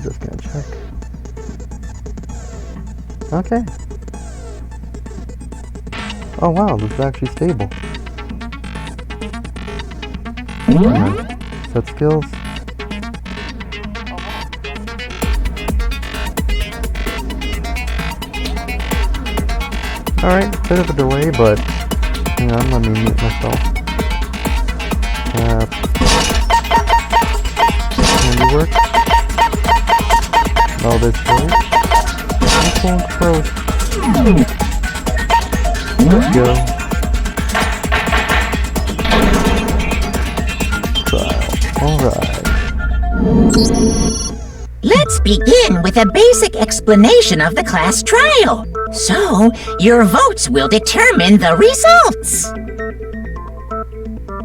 just gonna check. Okay. Oh wow, this is actually stable. Set skills. Alright, bit of a delay, but hang on, let me mute myself. Handiwork. Oh, this works. Let's go. Alright. Let's begin with a basic explanation of the class trial. So, your votes will determine the results.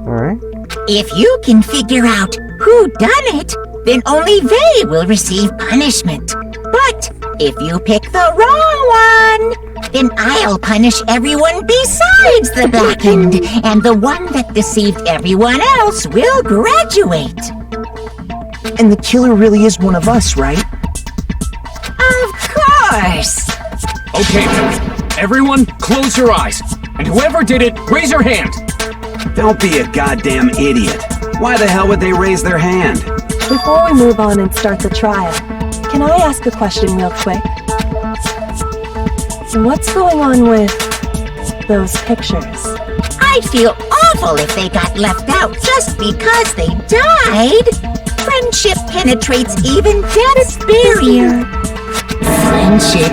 Alright. If you can figure out who done it, then only they will receive punishment. But if you pick the wrong one, then I'll punish everyone besides the blackened, and the one that deceived everyone else will graduate. And the killer really is one of us, right? Of course! Okay, everyone, close your eyes. And whoever did it, raise your hand. Don't be a goddamn idiot. Why the hell would they raise their hand? Before we move on and start the trial, can I ask a question real quick? What's going on with those pictures? I'd feel awful if they got left out just because they died. Friendship penetrates even death's barrier. Friendship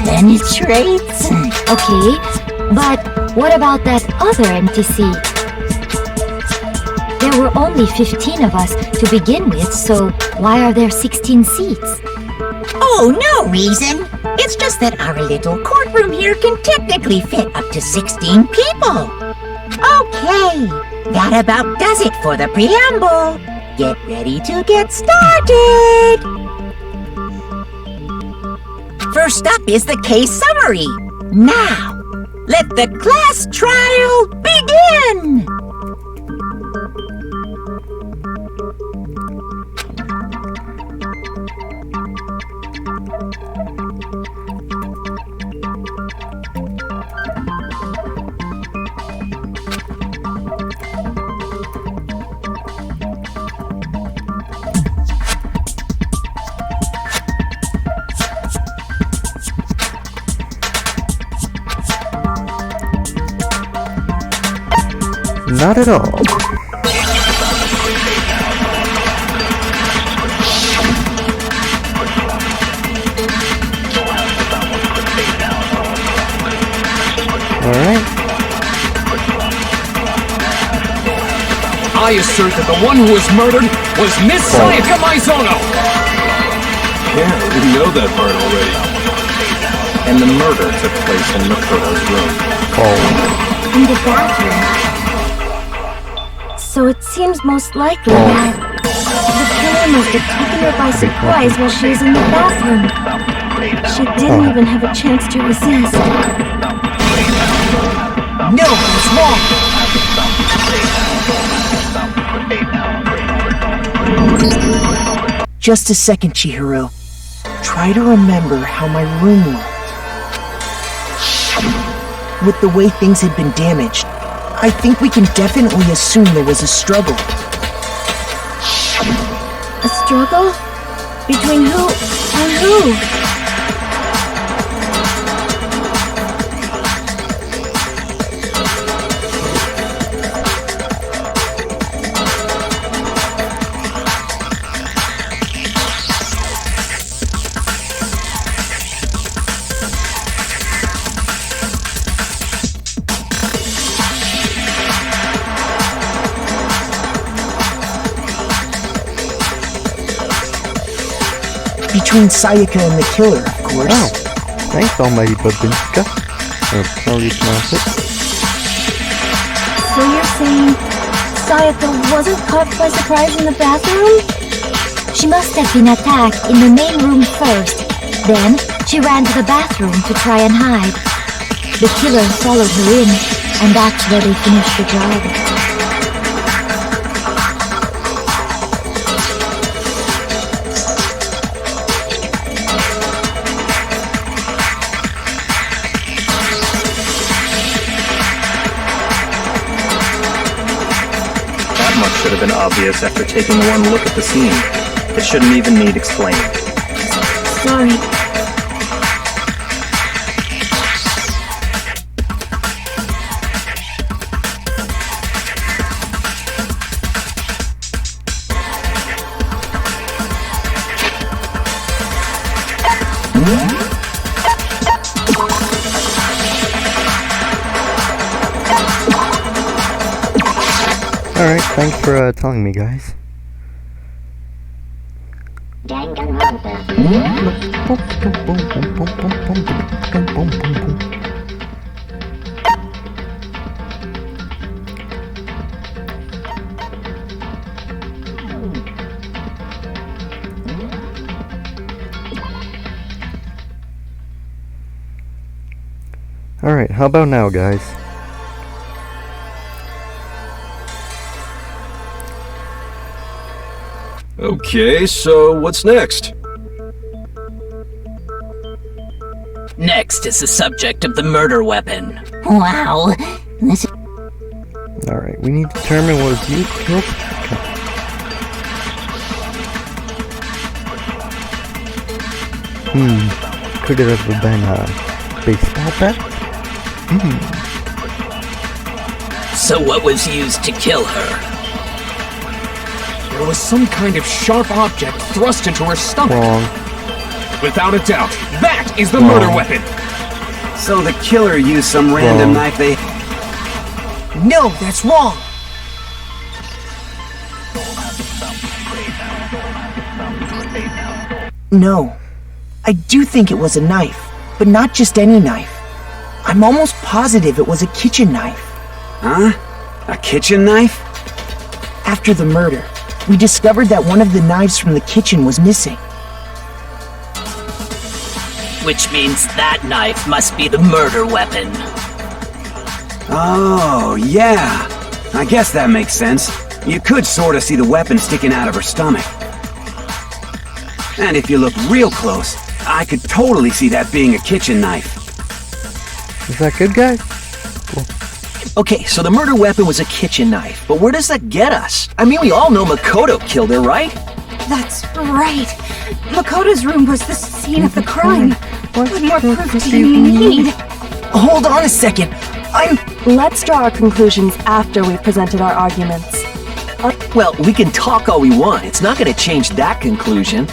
penetrates? Okay, but what about that other empty seat? There were only 15 of us to begin with, so why are there 16 seats? Oh, no reason. It's just that our little courtroom here can technically fit up to 16 people. Okay, that about does it for the preamble. Get ready to get started. First up is the case summary. Now, let the class trial begin! Not at all. Alright. I assert that the one who was murdered was Miss Sayaka Maizono! Yeah, we know that part already. And the murder took place in Makoto's room. In the bathroom. So it seems most likely that the killer must have taken her by surprise while she was in the bathroom. She didn't even have a chance to resist. No, it's wrong! Just a second, Chihiro. Try to remember how my room looked. With the way things had been damaged, I think we can definitely assume there was a struggle. A struggle? Between who and who? Between Sayaka and the killer, of course. Oh, thanks, Almighty Babinska. Or how you pronounce it. So you're saying Sayaka wasn't caught by surprise in the bathroom? She must have been attacked in the main room first. Then, she ran to the bathroom to try and hide. The killer followed her in, and that's where they finished the job. obvious after taking one look at the scene. It shouldn't even need explaining. Sorry. Alright, thanks for telling me, guys. Alright, how about now, guys? Okay, so what's next? Next is the subject of the murder weapon. Wow. This Alright, we need to determine what was used to kill. Could it have been a baseball bat? So what was used to kill her? There was some kind of sharp object thrust into her stomach. Wrong. Without a doubt, that is the murder weapon. So the killer used some random knife they... No, that's wrong. No. I do think it was a knife, but not just any knife. I'm almost positive it was a kitchen knife. Huh? A kitchen knife? After the murder, we discovered that one of the knives from the kitchen was missing. Which means that knife must be the murder weapon. Oh, yeah. I guess that makes sense. You could sort of see the weapon sticking out of her stomach. And if you look real close, I could totally see that being a kitchen knife. Is that good, guys? Okay, so the murder weapon was a kitchen knife, but where does that get us? I mean, we all know Makoto killed her, right? That's right. Makoto's room was the scene of the crime. What more proof do you need? Hold on a second. Let's draw our conclusions after we've presented our arguments. Well, we can talk all we want. It's not going to change that conclusion.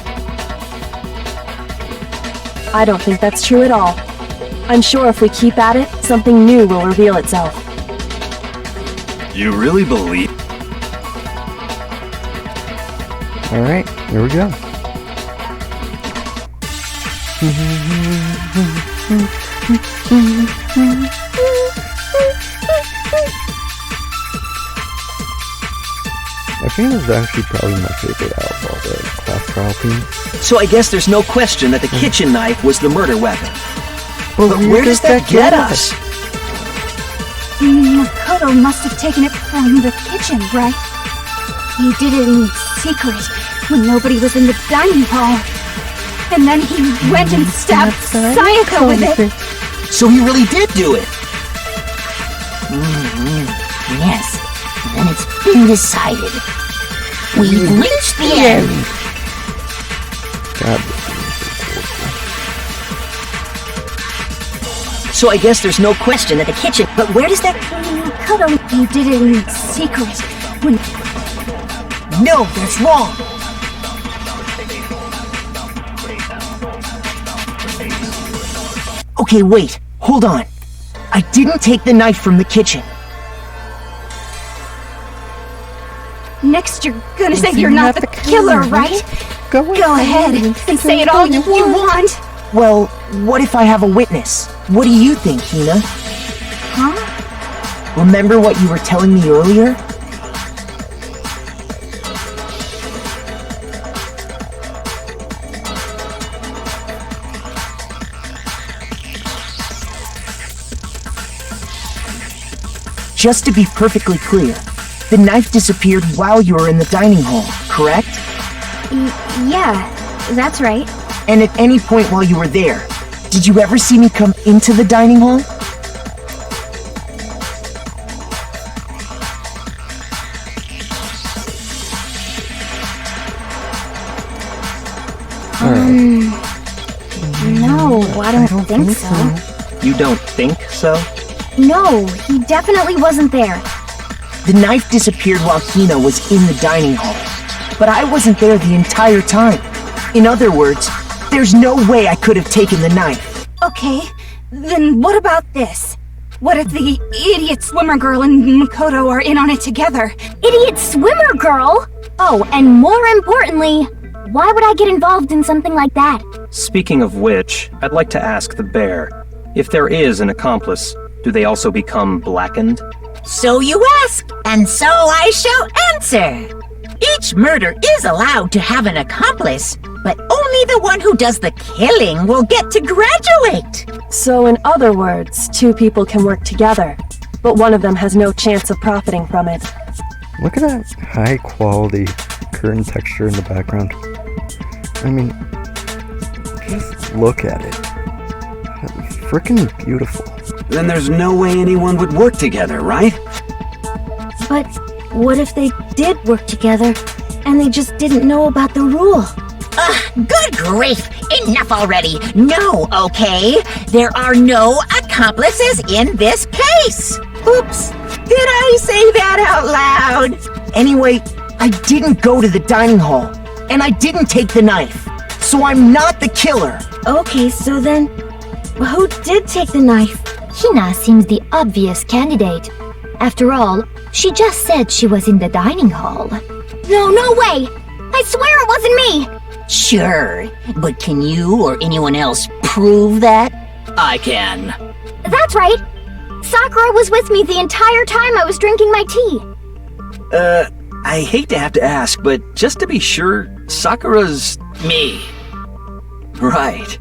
I don't think that's true at all. I'm sure if we keep at it, something new will reveal itself. You really believe? Alright, here we go. I think this is actually probably my favorite out of all the class trial themes. So I guess there's no question that the kitchen knife was the murder weapon. But where does that get us? Makoto must have taken it from the kitchen, right? He did it in secret when nobody was in the dining hall. And then he went and stabbed Sayaka with it. So he really did do it. Yes. Then it's been decided. We've reached the end. God, So I guess there's no question that the kitchen... But where does that... Makoto, he did it in secret when... No, that's wrong. Okay, wait. Hold on. I didn't take the knife from the kitchen. Next you're gonna say you're not the killer, right? Go ahead and say it all you want. Well, what if I have a witness? What do you think, Hina? Huh? Remember what you were telling me earlier? Just to be perfectly clear, the knife disappeared while you were in the dining hall, correct? Yeah, that's right. And at any point while you were there, did you ever see me come into the dining hall? No, I don't think so. You don't think so? No, he definitely wasn't there. The knife disappeared while Hina was in the dining hall. But I wasn't there the entire time. In other words, there's no way I could have taken the knife. Okay, then what about this? What if the idiot swimmer girl and Makoto are in on it together? Idiot swimmer girl? Oh, and more importantly, why would I get involved in something like that? Speaking of which, I'd like to ask the bear, if there is an accomplice, do they also become blackened? So you ask, and so I shall answer. Each murder is allowed to have an accomplice, but only the one who does the killing will get to graduate. So in other words, two people can work together, but one of them has no chance of profiting from it. Look at that high quality curtain texture in the background. I mean, just look at it. Frickin' beautiful. Then there's no way anyone would work together, right? But what if they did work together, and they just didn't know about the rule? Good grief! Enough already! No, okay? There are no accomplices in this case! Oops! Did I say that out loud? Anyway, I didn't go to the dining hall, and I didn't take the knife. So I'm not the killer. Okay, so then, who did take the knife? Hina seems the obvious candidate. After all, she just said she was in the dining hall. No way! I swear it wasn't me! Sure, but can you or anyone else prove that? I can. That's right! Sakura was with me the entire time I was drinking my tea. I hate to have to ask, but just to be sure, Sakura's... Me. Right.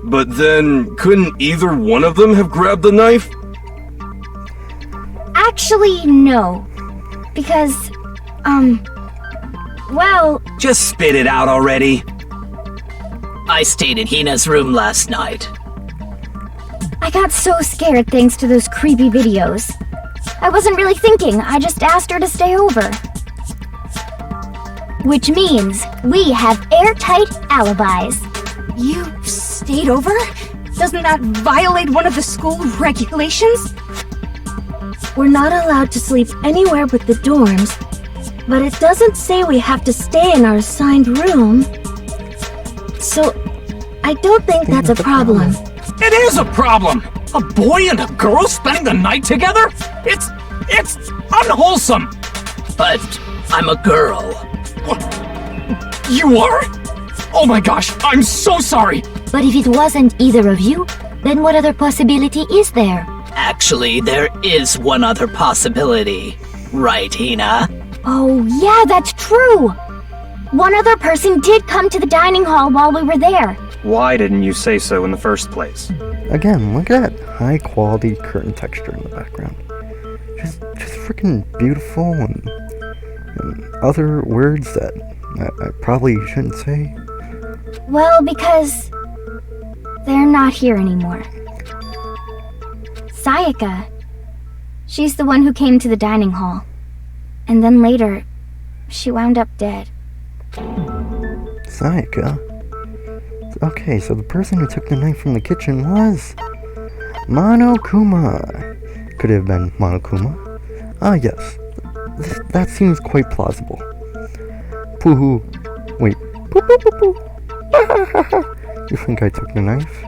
But then, couldn't either one of them have grabbed the knife? Actually, no. Because, well... Just spit it out already. I stayed in Hina's room last night. I got so scared thanks to those creepy videos. I wasn't really thinking, I just asked her to stay over. Which means we have airtight alibis. You stayed over? Doesn't that violate one of the school regulations? We're not allowed to sleep anywhere but the dorms, but it doesn't say we have to stay in our assigned room. So, I don't think that's a problem. It is a problem! A boy and a girl spending the night together? It's unwholesome! But I'm a girl. You are? Oh my gosh, I'm so sorry! But if it wasn't either of you, then what other possibility is there? Actually, there is one other possibility. Right, Hina? Oh, yeah, that's true! One other person did come to the dining hall while we were there. Why didn't you say so in the first place? Again, look at that high quality curtain texture in the background. Just freaking beautiful and other words that I probably shouldn't say. Well, because they're not here anymore. Sayaka, she's the one who came to the dining hall. And then later, she wound up dead. Sayaka? Okay, so the person who took the knife from the kitchen was Monokuma. Could it have been Monokuma? Ah, yes. That seems quite plausible. Pooh. Wait. Poo poo poo poo. You think I took the knife?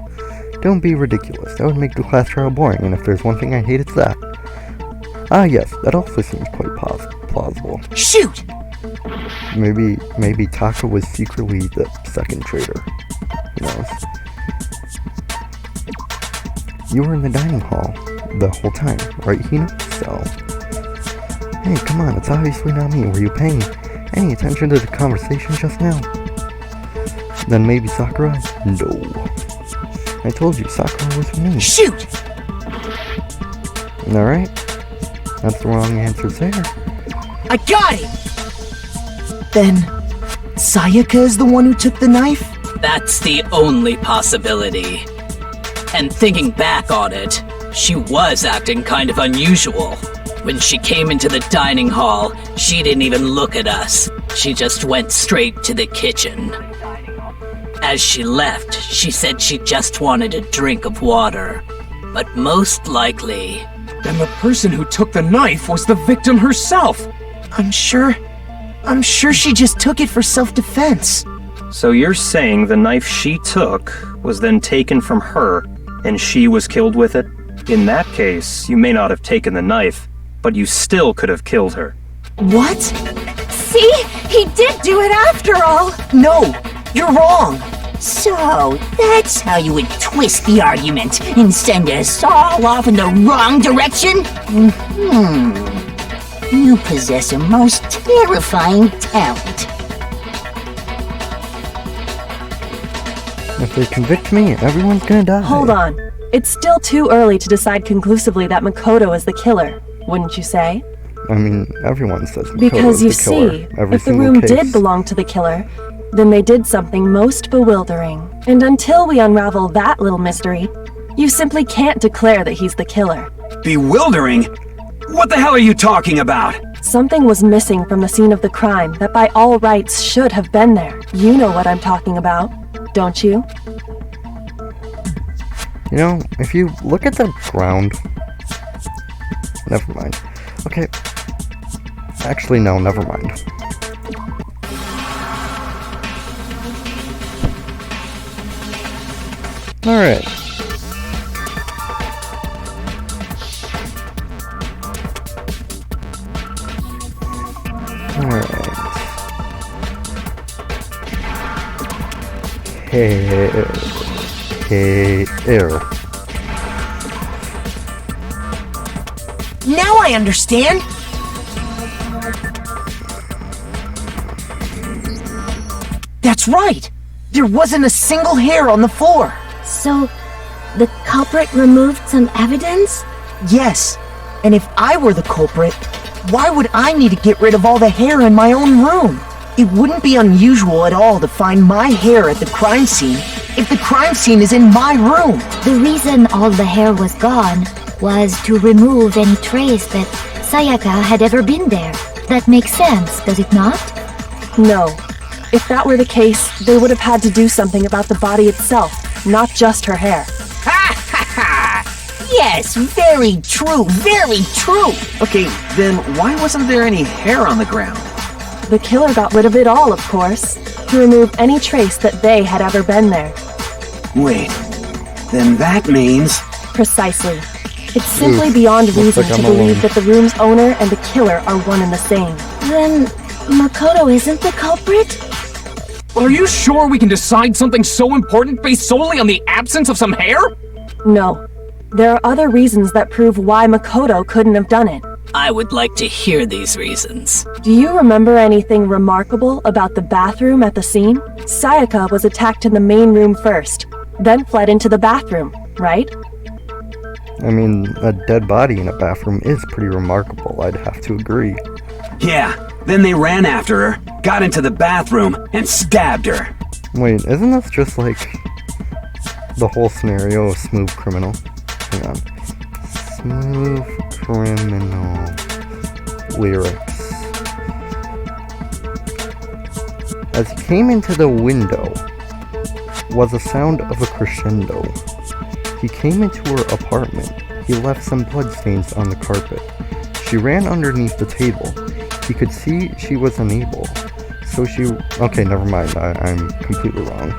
Don't be ridiculous. That would make the class trial boring, and if there's one thing I hate, it's that. Ah, yes. That also seems quite plausible. Shoot! Maybe Taka was secretly the second traitor. Who knows? You were in the dining hall the whole time, right, Hina? So... Hey, come on, it's obviously not me. Were you paying any attention to the conversation just now? Then maybe Sakura? No. I told you, Sakura was with me. Shoot! Alright. That's the wrong answer there. I got it! Then, Sayaka is the one who took the knife? That's the only possibility. And thinking back on it, she was acting kind of unusual. When she came into the dining hall, she didn't even look at us. She just went straight to the kitchen. As she left, she said she just wanted a drink of water. But most likely... Then the person who took the knife was the victim herself! I'm sure she just took it for self-defense. So you're saying the knife she took was then taken from her, and she was killed with it? In that case, you may not have taken the knife, but you still could have killed her. What? See? He did do it after all! No! You're wrong! So, that's how you would twist the argument and send us all off in the wrong direction? You possess a most terrifying talent. If they convict me, everyone's gonna die. Hold on. It's still too early to decide conclusively that Makoto is the killer, wouldn't you say? I mean, everyone says Makoto Because is you the killer. see, Every if the single room case. did belong to the killer, then they did something most bewildering. And until we unravel that little mystery, you simply can't declare that he's the killer. Bewildering? What the hell are you talking about? Something was missing from the scene of the crime that by all rights should have been there. You know what I'm talking about, don't you? You know, if you look at the ground... Never mind. Okay. Actually, no, never mind. Alright. Alright. Hair. Now I understand! That's right! There wasn't a single hair on the floor! So, the culprit removed some evidence? Yes, and if I were the culprit, why would I need to get rid of all the hair in my own room? It wouldn't be unusual at all to find my hair at the crime scene if the crime scene is in my room. The reason all the hair was gone was to remove any trace that Sayaka had ever been there. That makes sense, does it not? No. If that were the case, they would have had to do something about the body itself, not just her hair. Ha ha ha! Yes, very true, very true! Okay, then why wasn't there any hair on the ground? The killer got rid of it all, of course, to remove any trace that they had ever been there. Wait, then that means... Precisely. It's simply beyond reason to believe that the room's owner and the killer are one and the same. Then, Makoto isn't the culprit? Are you sure we can decide something so important based solely on the absence of some hair? No. There are other reasons that prove why Makoto couldn't have done it. I would like to hear these reasons. Do you remember anything remarkable about the bathroom at the scene? Sayaka was attacked in the main room first, then fled into the bathroom, right? I mean, a dead body in a bathroom is pretty remarkable, I'd have to agree. Yeah, then they ran after her, got into the bathroom, and stabbed her. Wait, isn't this just like the whole scenario of Smooth Criminal? Hang on. Smooth Criminal lyrics. As he came into the window was a sound of a crescendo. He came into her apartment. He left some bloodstains on the carpet. She ran underneath the table. He could see she was unable. So she... Okay, never mind. I'm completely wrong.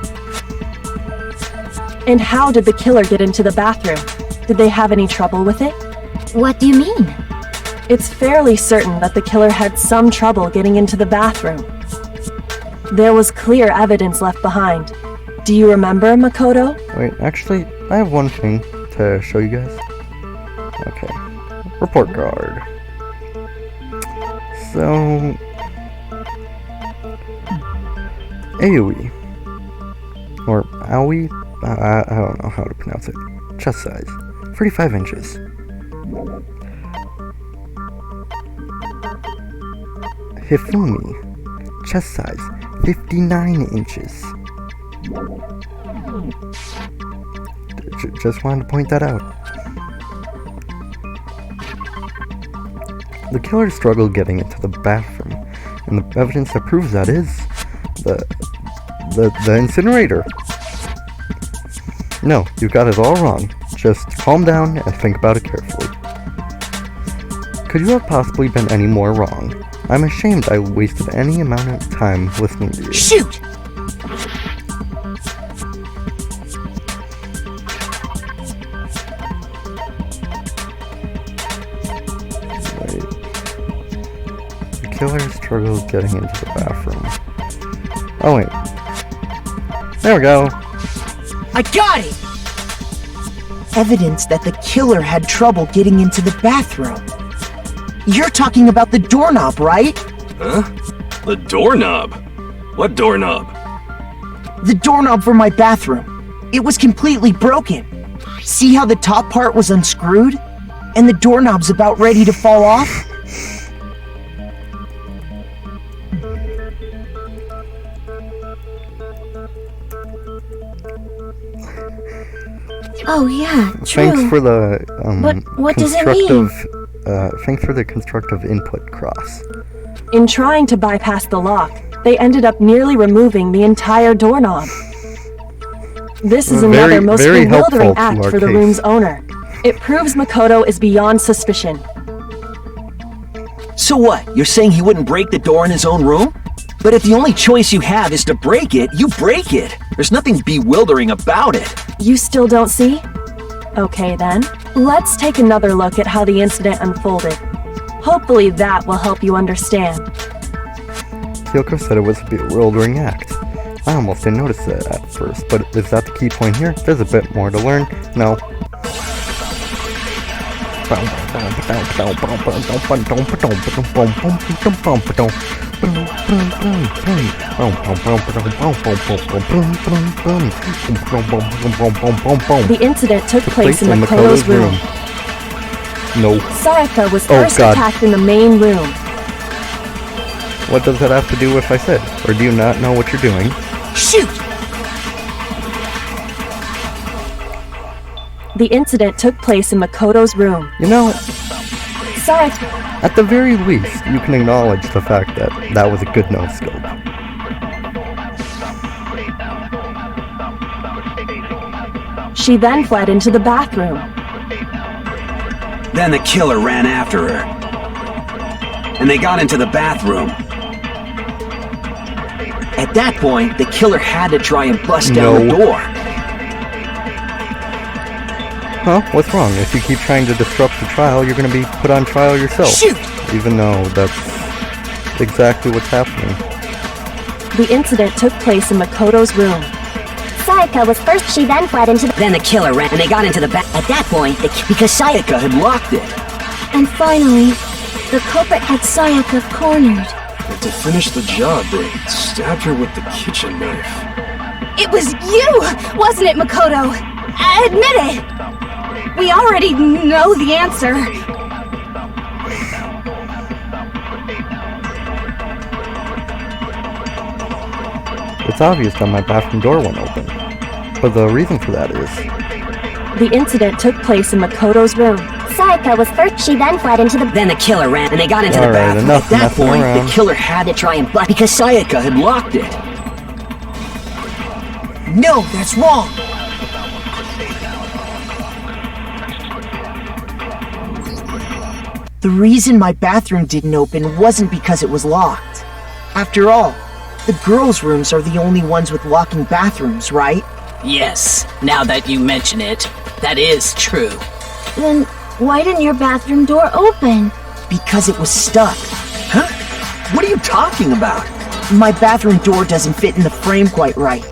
And how did the killer get into the bathroom? Did they have any trouble with it? What do you mean? It's fairly certain that the killer had some trouble getting into the bathroom. There was clear evidence left behind. Do you remember, Makoto? Wait, actually, I have one thing to show you guys. Okay. Report card. So... AoE. Or AoE? I don't know how to pronounce it. Chest size. 35 inches. Hifumi. Chest size. 59 inches. Just wanted to point that out. The killer struggled getting into the bathroom, and the evidence that proves that is the incinerator. No, you got it all wrong. Just calm down and think about it carefully. Could you have possibly been any more wrong? I'm ashamed I wasted any amount of time listening to you. Shoot! Wait. The killer struggled getting into the bathroom. Oh wait. There we go. I got it! Evidence that the killer had trouble getting into the bathroom. You're talking about the doorknob, right? Huh? The doorknob? What doorknob? The doorknob for my bathroom. It was completely broken. See how the top part was unscrewed? And the doorknob's about ready to fall off? Oh yeah, true. Thanks for the But what does it mean? Thanks for the constructive input, Cross. In trying to bypass the lock, they ended up nearly removing the entire doorknob. This is another most very bewildering helpful to act our for the case. room's owner. It proves Makoto is beyond suspicion. So what? You're saying he wouldn't break the door in his own room? But if the only choice you have is to break it, you break it. There's nothing bewildering about it. You still don't see? Okay then, let's take another look at how the incident unfolded. Hopefully that will help you understand. Kyoko said it was a bewildering act. I almost didn't notice it at first, but is that the key point here? There's a bit more to learn. No. The incident took place in Makoto's room. No. Sayaka was Oh, first God. attacked in the main room. What does that have to do with what I said? Or do you not know what you're doing? Shoot! The incident took place in Makoto's room. You know, Sayaka... at the very least, you can acknowledge the fact that that was a good no-scope. She then fled into the bathroom. Then the killer ran after her. And they got into the bathroom. At that point, the killer had to try and bust down the door. Huh? What's wrong? If you keep trying to disrupt the trial, you're going to be put on trial yourself. Shoot! Even though that's exactly what's happening. The incident took place in Makoto's room. Sayaka was first, she then fled into the... Then the killer ran and they got into the back. At that point, because Sayaka had locked it. And finally, the culprit had Sayaka cornered. And to finish the job, they stabbed her with the kitchen knife. It was you, wasn't it, Makoto? Admit it! We already know the answer. It's obvious that my bathroom door went open. But the reason for that is... The incident took place in Makoto's room. Sayaka was first, she then fled into the... Then the killer ran and they got into the Alright, bathroom. enough At that messing point, around. the killer had to try and bust because Sayaka had locked it. No, that's wrong! The reason my bathroom didn't open wasn't because it was locked. After all, the girls' rooms are the only ones with locking bathrooms, right? Yes, now that you mention it, that is true. Then why didn't your bathroom door open? Because it was stuck. Huh? What are you talking about? My bathroom door doesn't fit in the frame quite right.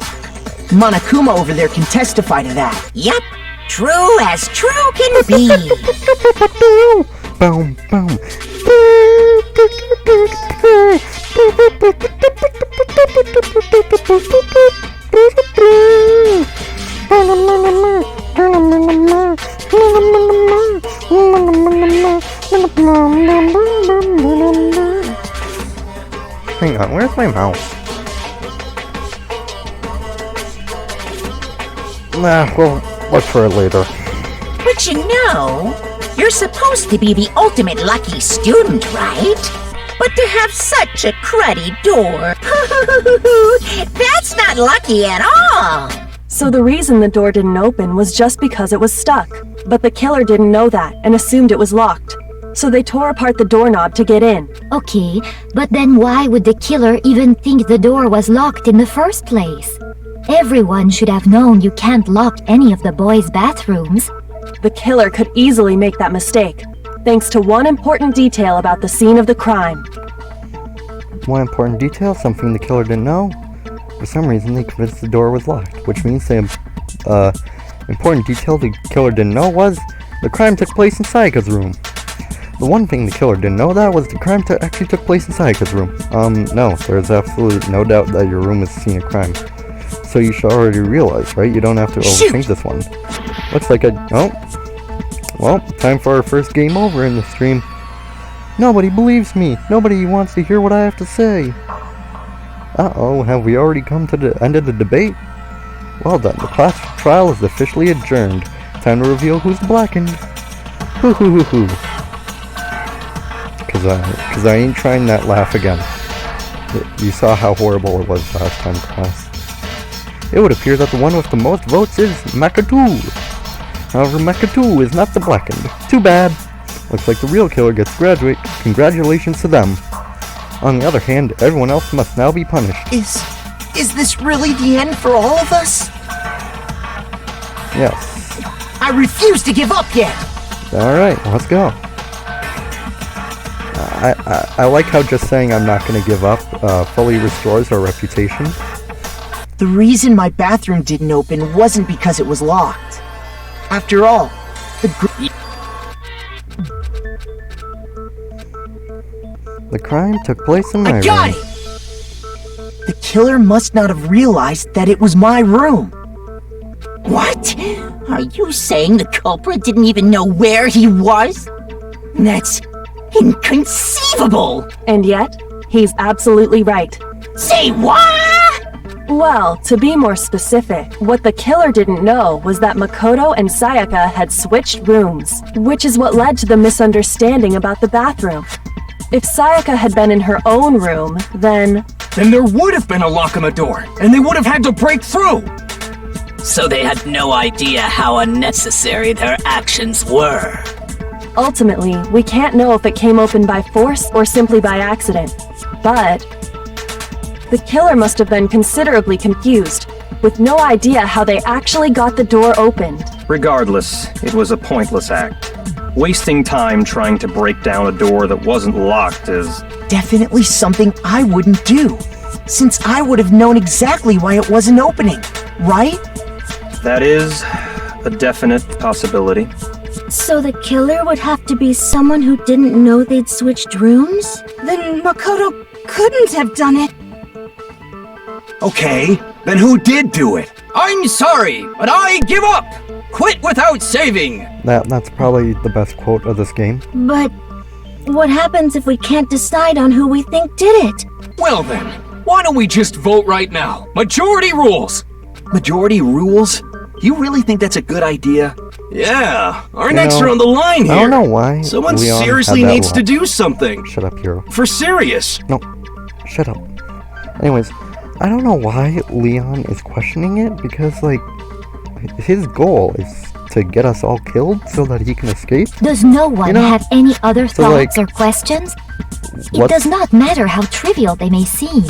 Monokuma over there can testify to that. Yep, true as true can be. Boom, boom. Hang on, where's my mouse? Nah, we'll look for it later. But you know, you're supposed to be the ultimate lucky student, right? But to have such a cruddy door, that's not lucky at all. So the reason the door didn't open was just because it was stuck. But the killer didn't know that and assumed it was locked. So they tore apart the doorknob to get in. Okay, but then why would the killer even think the door was locked in the first place? Everyone should have known you can't lock any of the boys' bathrooms. The killer could easily make that mistake, thanks to one important detail about the scene of the crime. One important detail, something the killer didn't know. For some reason, they convinced the door was locked, which means the important detail the killer didn't know was the crime took place in Sayaka's room. The one thing the killer didn't know that was the crime actually took place in Sayaka's room. No, there's absolutely no doubt that your room is the scene of crime. So you should already realize, right? You don't have to overthink this one. Looks like well, time for our first game over in the stream. Nobody believes me. Nobody wants to hear what I have to say. Uh-oh, have we already come to the end of the debate? Well done, the class trial is officially adjourned. Time to reveal who's blackened. Hoo hoo hoo hoo. Cause I ain't trying that laugh again. You saw how horrible it was last time, class. It would appear that the one with the most votes is Makatu. However, Makatu is not the blackened. Too bad. Looks like the real killer gets to graduate. Congratulations to them. On the other hand, everyone else must now be punished. Is this really the end for all of us? Yes. I refuse to give up yet! Alright, let's go. I like how just saying I'm not gonna give up fully restores our reputation. The reason my bathroom didn't open wasn't because it was locked. After all, the crime took place in my room. I got it! The killer must not have realized that it was my room. What? Are you saying the culprit didn't even know where he was? That's inconceivable! And yet, he's absolutely right. Say what? Well, to be more specific, what the killer didn't know was that Makoto and Sayaka had switched rooms, which is what led to the misunderstanding about the bathroom. If Sayaka had been in her own room, then there would have been a lock on the door, and they would have had to break through! So they had no idea how unnecessary their actions were. Ultimately, we can't know if it came open by force or simply by accident. But the killer must have been considerably confused, with no idea how they actually got the door opened. Regardless, it was a pointless act. Wasting time trying to break down a door that wasn't locked is definitely something I wouldn't do, since I would have known exactly why it wasn't opening, right? That is a definite possibility. So the killer would have to be someone who didn't know they'd switched rooms? Then Makoto couldn't have done it. Okay, then who did do it? I'm sorry, but I give up! Quit without saving! That's probably the best quote of this game. But what happens if we can't decide on who we think did it? Well then, why don't we just vote right now? Majority rules! Majority rules? You really think that's a good idea? Yeah, our necks are on the line here. I don't know why. Someone Leon seriously had that needs to lock. do something. Shut up, hero. For serious. No, shut up. Anyways, I don't know why Leon is questioning it, because, like, his goal is to get us all killed so that he can escape. Does no one have any other thoughts like, or questions? It does not matter how trivial they may seem.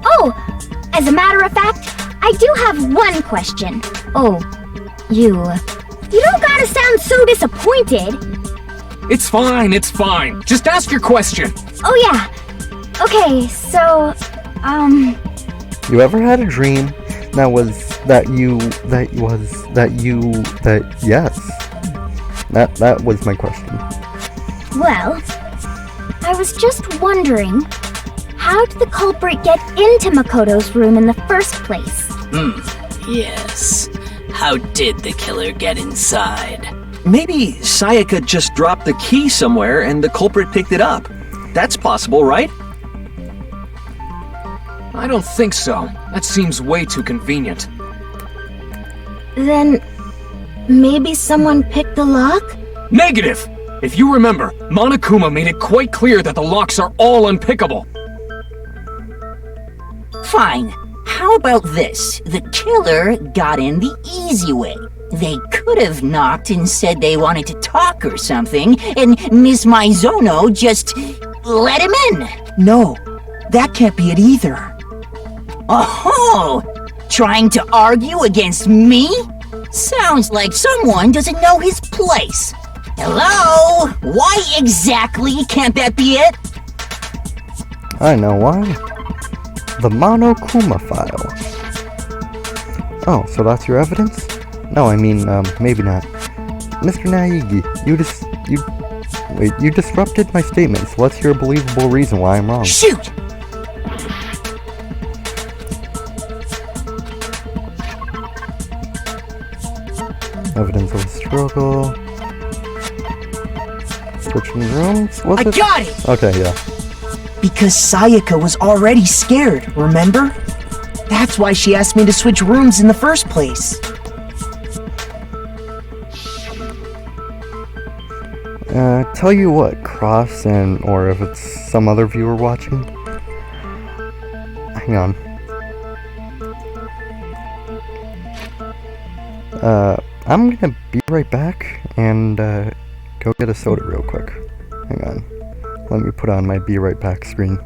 Oh, as a matter of fact, I do have one question. Oh, you don't gotta sound so disappointed. It's fine, it's fine. Just ask your question. Oh yeah. Okay, so, You ever had a dream that That was my question. Well, I was just wondering, how did the culprit get into Makoto's room in the first place? Yes. How did the killer get inside? Maybe Sayaka just dropped the key somewhere and the culprit picked it up. That's possible, right? I don't think so. That seems way too convenient. Then, maybe someone picked the lock? Negative! If you remember, Monokuma made it quite clear that the locks are all unpickable. Fine. How about this? The killer got in the easy way. They could have knocked and said they wanted to talk or something, and Miss Maizono just let him in. No, that can't be it either. Oh, trying to argue against me? Sounds like someone doesn't know his place. Hello? Why exactly can't that be it? I know why. The Monokuma file. Oh, so that's your evidence? No, I mean, maybe not. Mr. Naegi, you disrupted my statements. What's your believable reason why I'm wrong? Shoot! Evidence of a struggle. Switching rooms? Was I it? got it! Okay, yeah. Because Sayaka was already scared, remember? That's why she asked me to switch rooms in the first place. Tell you what, Cross, or if it's some other viewer watching. Hang on. I'm gonna be right back and go get a soda real quick. Hang on. Let me put on my be right back screen.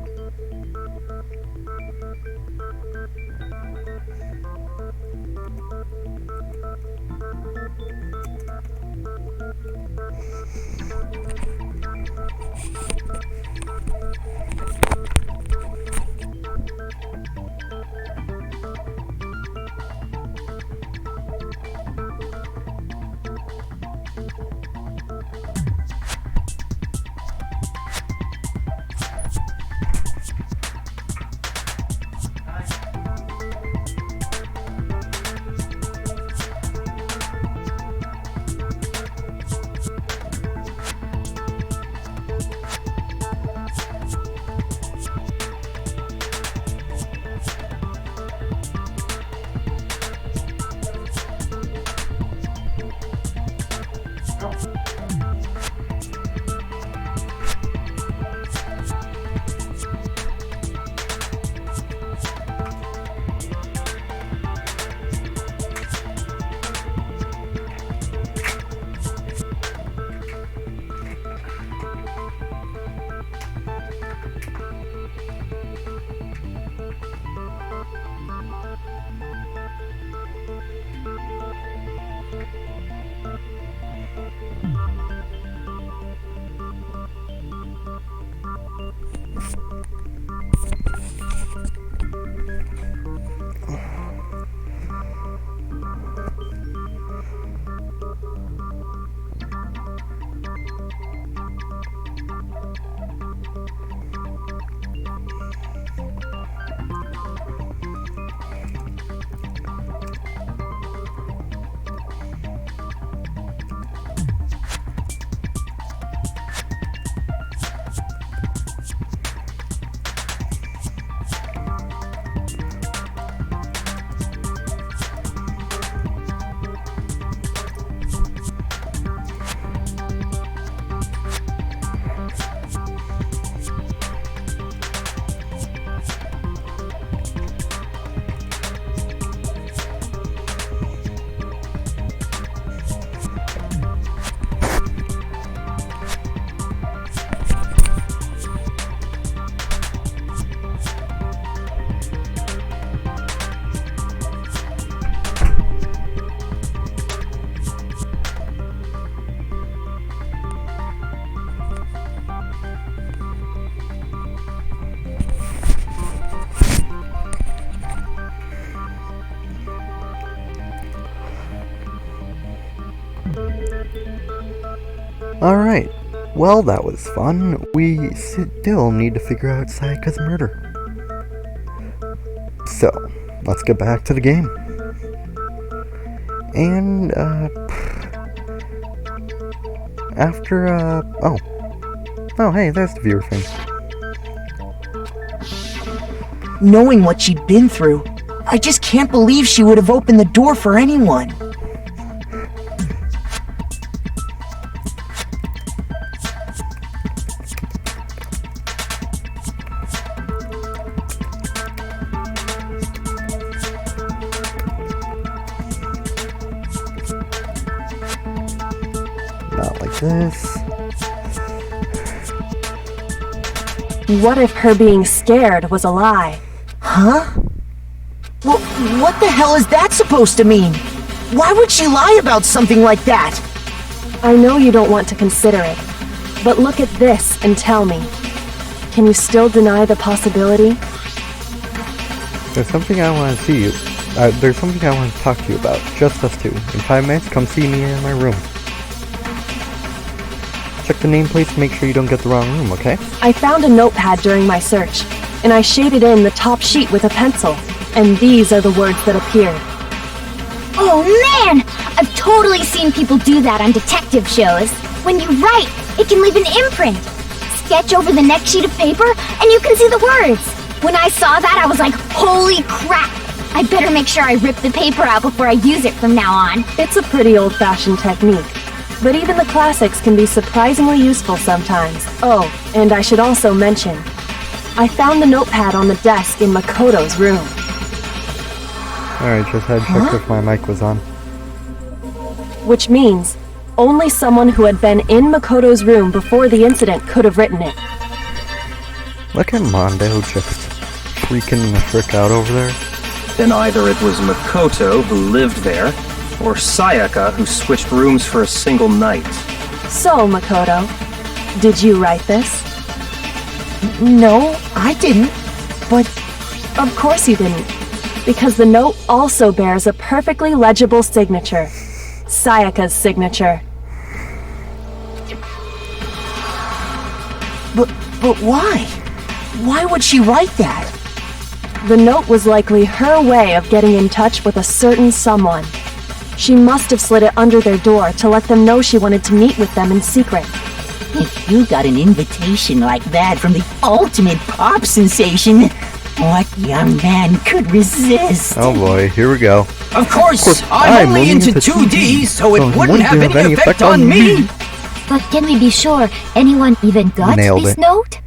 Alright, well that was fun. We still need to figure out Sayaka's murder. So, let's get back to the game. And, after, oh hey, there's the viewer thing. Knowing what she'd been through, I just can't believe she would have opened the door for anyone. this? What if her being scared was a lie? Huh? Well, what the hell is that supposed to mean? Why would she lie about something like that? I know you don't want to consider it, but look at this and tell me. Can you still deny the possibility? There's something I want to see you. There's something I want to talk to you about. Just us two. In 5 minutes, come see me in my room. Check the nameplates to make sure you don't get the wrong room, okay? I found a notepad during my search, and I shaded in the top sheet with a pencil, and these are the words that appeared. Oh man! I've totally seen people do that on detective shows. When you write, it can leave an imprint. Sketch over the next sheet of paper, and you can see the words. When I saw that, I was like, holy crap! I better make sure I rip the paper out before I use it from now on. It's a pretty old-fashioned technique, but even the classics can be surprisingly useful sometimes. Oh, and I should also mention, I found the notepad on the desk in Makoto's room. Alright, just had checked if my mic was on. Which means, only someone who had been in Makoto's room before the incident could have written it. Look at Mondo just freaking the frick out over there. Then either it was Makoto who lived there, or Sayaka who switched rooms for a single night. So, Makoto, did you write this? No, I didn't. But of course you didn't, because the note also bears a perfectly legible signature. Sayaka's signature. But why? Why would she write that? The note was likely her way of getting in touch with a certain someone. She must have slid it under their door to let them know she wanted to meet with them in secret. If you got an invitation like that from the ultimate pop sensation, what young man could resist? Oh boy, here we go. Of course, I'm only into 2D, so it wouldn't have any effect on me. But can we be sure anyone even got this note?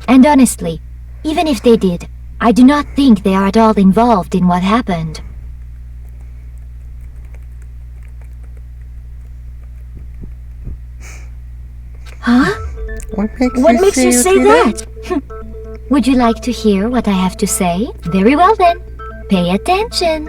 And honestly, even if they did, I do not think they are at all involved in what happened. Huh? What makes you say that? Would you like to hear what I have to say? Very well then. Pay attention.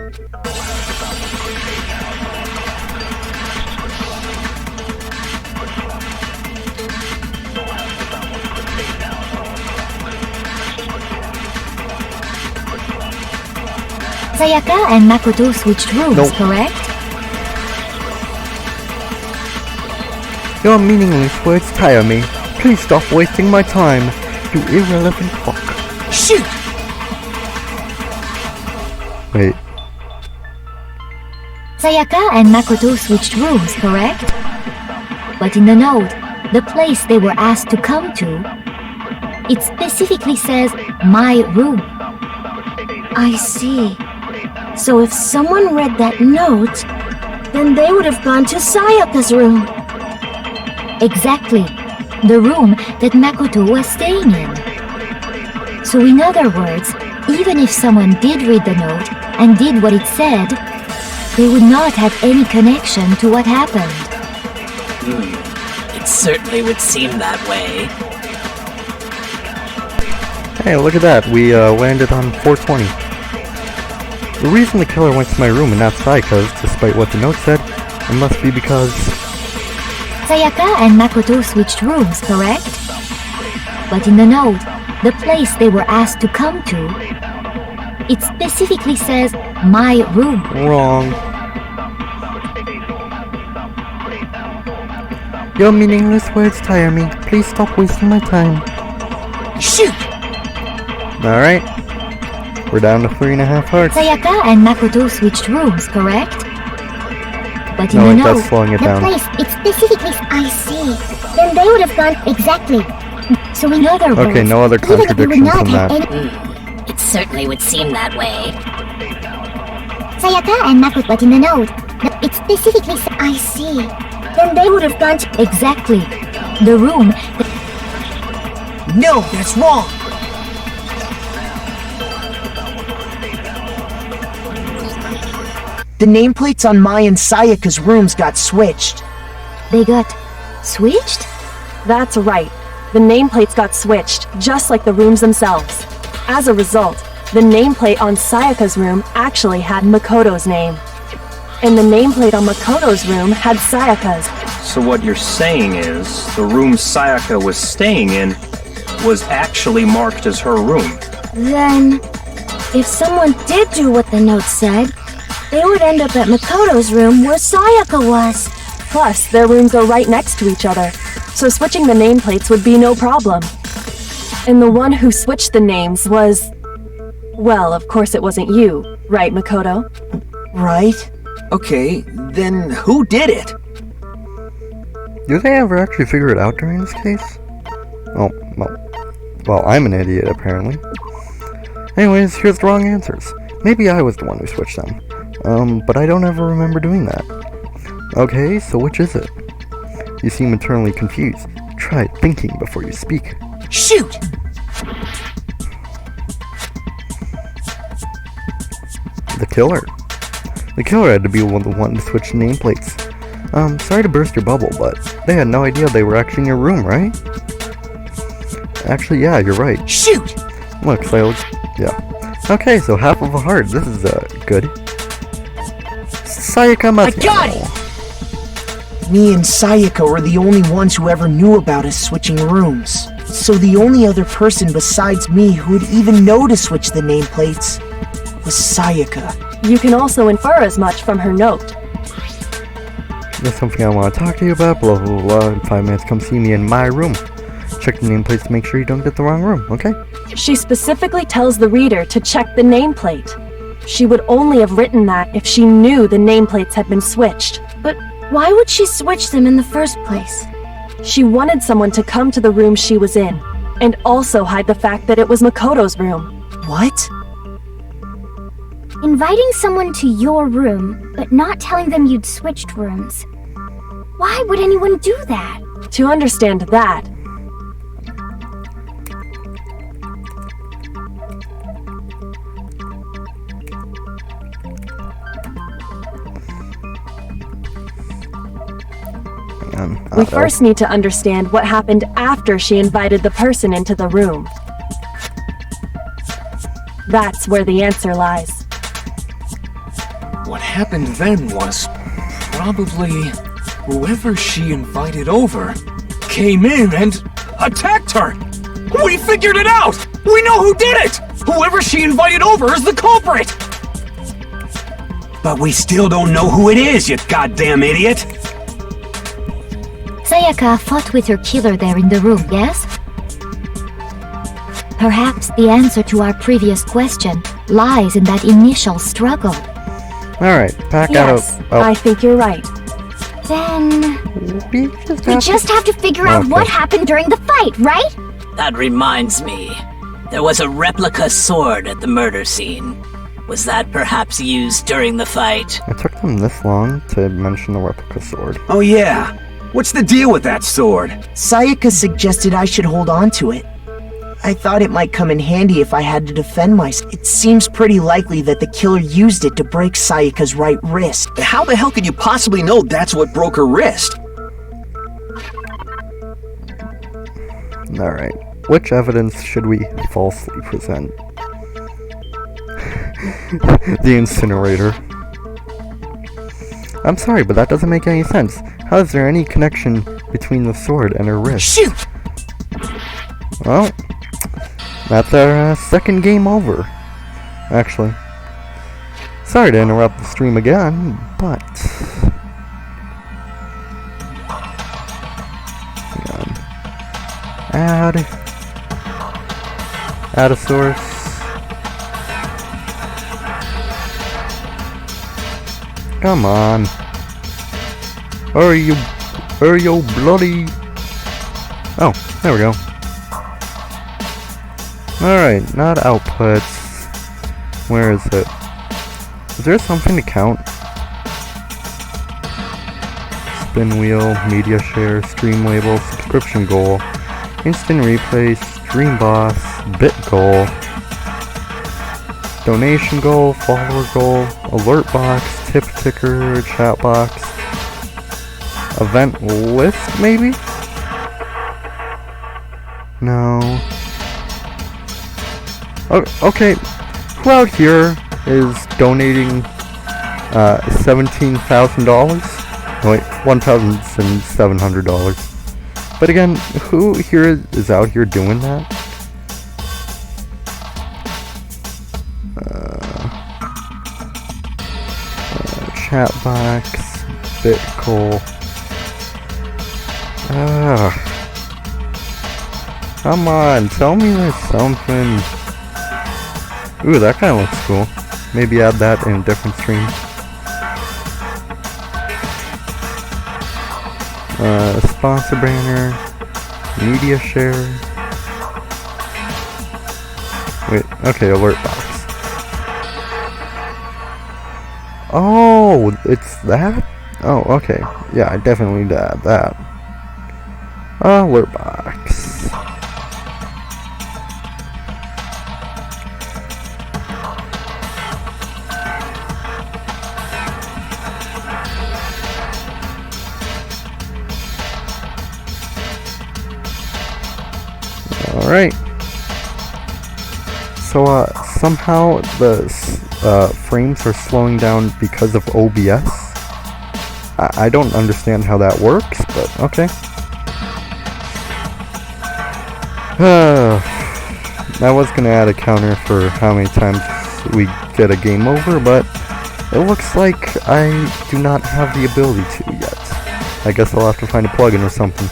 Sayaka and Makoto switched rooms, correct? Your meaningless words tire me. Please stop wasting my time, you irrelevant fuck. Shoot! Wait. Sayaka and Makoto switched rooms, correct? But in the note, the place they were asked to come to, it specifically says, my room. I see. So if someone read that note, then they would have gone to Sayaka's room. Exactly. The room that Makoto was staying in. So in other words, even if someone did read the note and did what it said, they would not have any connection to what happened. It certainly would seem that way. Hey, look at that. We landed on 420. The reason the killer went to my room and not Sayaka's, despite what the note said, it must be because... Sayaka and Makoto switched rooms, correct? But in the note, the place they were asked to come to, it specifically says, my room. Wrong. Your meaningless words tire me. Please stop wasting my time. Shoot! Alright. We're down to 3.5 hearts. Sayaka and Makoto switched rooms, correct? But in No, the wait, note, that's slowing it down. It specifically... I see. Then they would have gone... Exactly. So in other words... Okay, no other contradictions from that. It certainly would seem that way. Sayaka and Makoto, but in the note, it specifically... I see. Then they would have gone to... Exactly. The room... No, that's wrong. The nameplates on my and Sayaka's rooms got switched. They got switched? That's right. The nameplates got switched, just like the rooms themselves. As a result, the nameplate on Sayaka's room actually had Makoto's name. And the nameplate on Makoto's room had Sayaka's. So what you're saying is, the room Sayaka was staying in was actually marked as her room. Then, if someone did do what the note said, they would end up at Makoto's room where Sayaka was. Plus, their rooms are right next to each other, so switching the nameplates would be no problem. And the one who switched the names was... Well, of course it wasn't you, right, Makoto? Right? Okay, then who did it? Do they ever actually figure it out during this case? Oh, well, I'm an idiot, apparently. Anyways, here's the wrong answers. Maybe I was the one who switched them. But I don't ever remember doing that. Okay, so which is it? You seem eternally confused. Try thinking before you speak. Shoot! The killer. The killer had to be the one to switch nameplates. Sorry to burst your bubble, but they had no idea they were actually in your room, right? Actually, yeah, you're right. Shoot! Look, yeah. Okay, so half of a heart. This is, good. Sayaka must I got it! Me and Sayaka were the only ones who ever knew about us switching rooms. So the only other person besides me who would even know to switch the nameplates was Sayaka. You can also infer as much from her note. There's something I want to talk to you about, blah blah blah. In 5 minutes, come see me in my room. Check the nameplates to make sure you don't get the wrong room, okay? She specifically tells the reader to check the nameplate. She would only have written that if she knew the nameplates had been switched. But why would she switch them in the first place? She wanted someone to come to the room she was in, and also hide the fact that it was Makoto's room. What? Inviting someone to your room, but not telling them you'd switched rooms. Why would anyone do that? To understand that, we first need to understand what happened after she invited the person into the room. That's where the answer lies. What happened then was probably whoever she invited over came in and attacked her. We figured it out! We know who did it! Whoever she invited over is the culprit! But we still don't know who it is, you goddamn idiot! Sayaka fought with her killer there in the room, yes? Perhaps the answer to our previous question lies in that initial struggle. Alright, back yes, out of... Oh. I think you're right. Then... We just have to figure out what happened during the fight, right? That reminds me. There was a replica sword at the murder scene. Was that perhaps used during the fight? It took them this long to mention the replica sword. Oh yeah. What's the deal with that sword? Sayaka suggested I should hold on to it. I thought it might come in handy if I had to defend myself. It seems pretty likely that the killer used it to break Sayaka's right wrist. But how the hell could you possibly know that's what broke her wrist? Alright, which evidence should we falsely present? The incinerator. I'm sorry, but that doesn't make any sense. How is there any connection between the sword and her wrist? Shoot! Well, that's our second game over. Actually. Sorry to interrupt the stream again, but... Hang on. Add a source. Come on. Hurry you bloody... Oh, there we go. Alright, not outputs. Where is it? Is there something to count? Spin wheel, media share, stream label, subscription goal, instant replay, stream boss, bit goal, donation goal, follower goal, alert box, tip ticker, chat box, event list, maybe? No. Oh, okay. Who out here is donating $17,000? No, wait, $1,700. But again, who here is out here doing that? Chatbox, Bitcoin. Come on, tell me there's something. Ooh, that kind of looks cool. Maybe add that in a different stream. Sponsor banner, media share. Wait, okay, alert box. Oh, it's that? Oh, okay. Yeah, I definitely need to add that. Alert box. Alright. So, somehow the frames are slowing down because of OBS. I don't understand how that works, but okay. I was gonna add a counter for how many times we get a game over, but it looks like I do not have the ability to yet. I guess I'll have to find a plugin or something.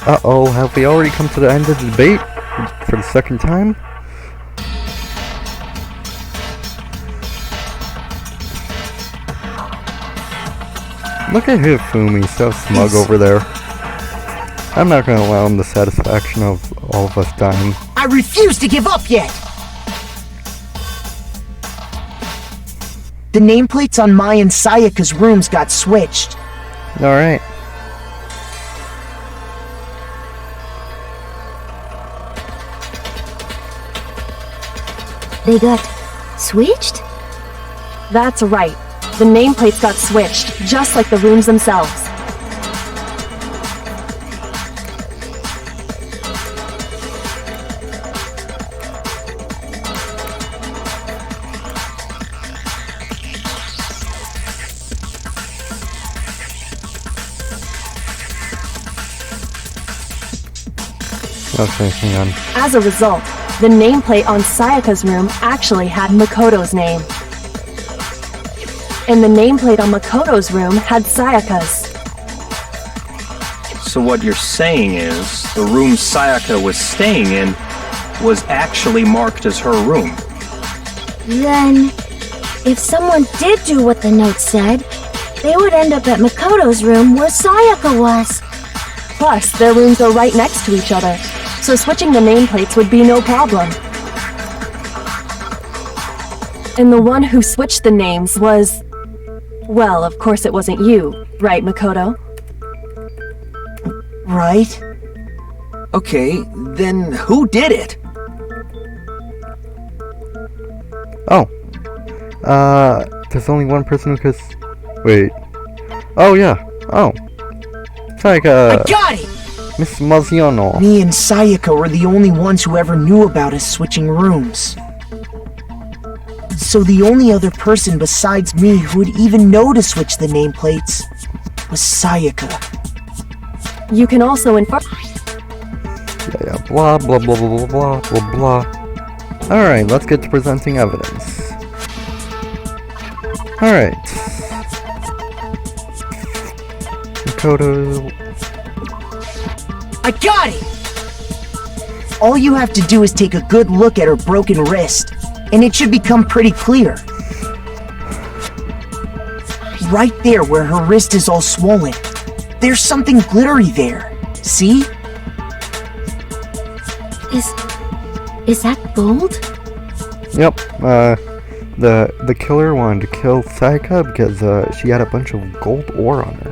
Uh-oh, have we already come to the end of the debate? For the second time? Look at Hifumi, so smug over there. I'm not gonna allow him the satisfaction of all of us dying. I refuse to give up yet! The nameplates on Mai and Sayaka's rooms got switched. Alright. They got switched? That's right. The nameplates got switched, just like the rooms themselves. Okay, hang on. As a result, the nameplate on Sayaka's room actually had Makoto's name. And the nameplate on Makoto's room had Sayaka's. So what you're saying is, the room Sayaka was staying in was actually marked as her room. Then, if someone did do what the note said, they would end up at Makoto's room where Sayaka was. Plus, their rooms are right next to each other, so switching the nameplates would be no problem. And the one who switched the names was... Well, of course it wasn't you, right, Makoto? Right? Okay, then who did it? Oh. There's only one person who could... Wait. Oh, yeah. Oh. Sayaka. I got it! Miss Maziano. Me and Sayaka were the only ones who ever knew about us switching rooms. So the only other person besides me who would even know to switch the nameplates was Sayaka. You can also inform... Yeah, blah, blah, blah, blah, blah, blah, blah. Alright, let's get to presenting evidence. Alright. Makoto... I got it! All you have to do is take a good look at her broken wrist, and it should become pretty clear. Right there where her wrist is all swollen, there's something glittery there. See? Is that gold? Yep, the killer wanted to kill Sayaka because she had a bunch of gold ore on her.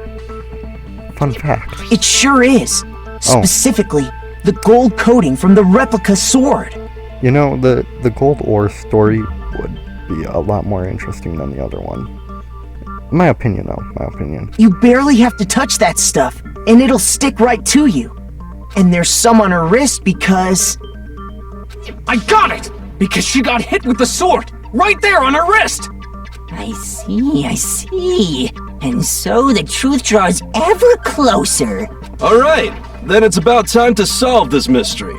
Fun fact. It sure is. Specifically, the gold coating from the replica sword. You know, the gold ore story would be a lot more interesting than the other one. My opinion, though. My opinion. You barely have to touch that stuff, and it'll stick right to you. And there's some on her wrist because... I got it! Because she got hit with the sword! Right there on her wrist! I see. And so the truth draws ever closer. Alright, then it's about time to solve this mystery.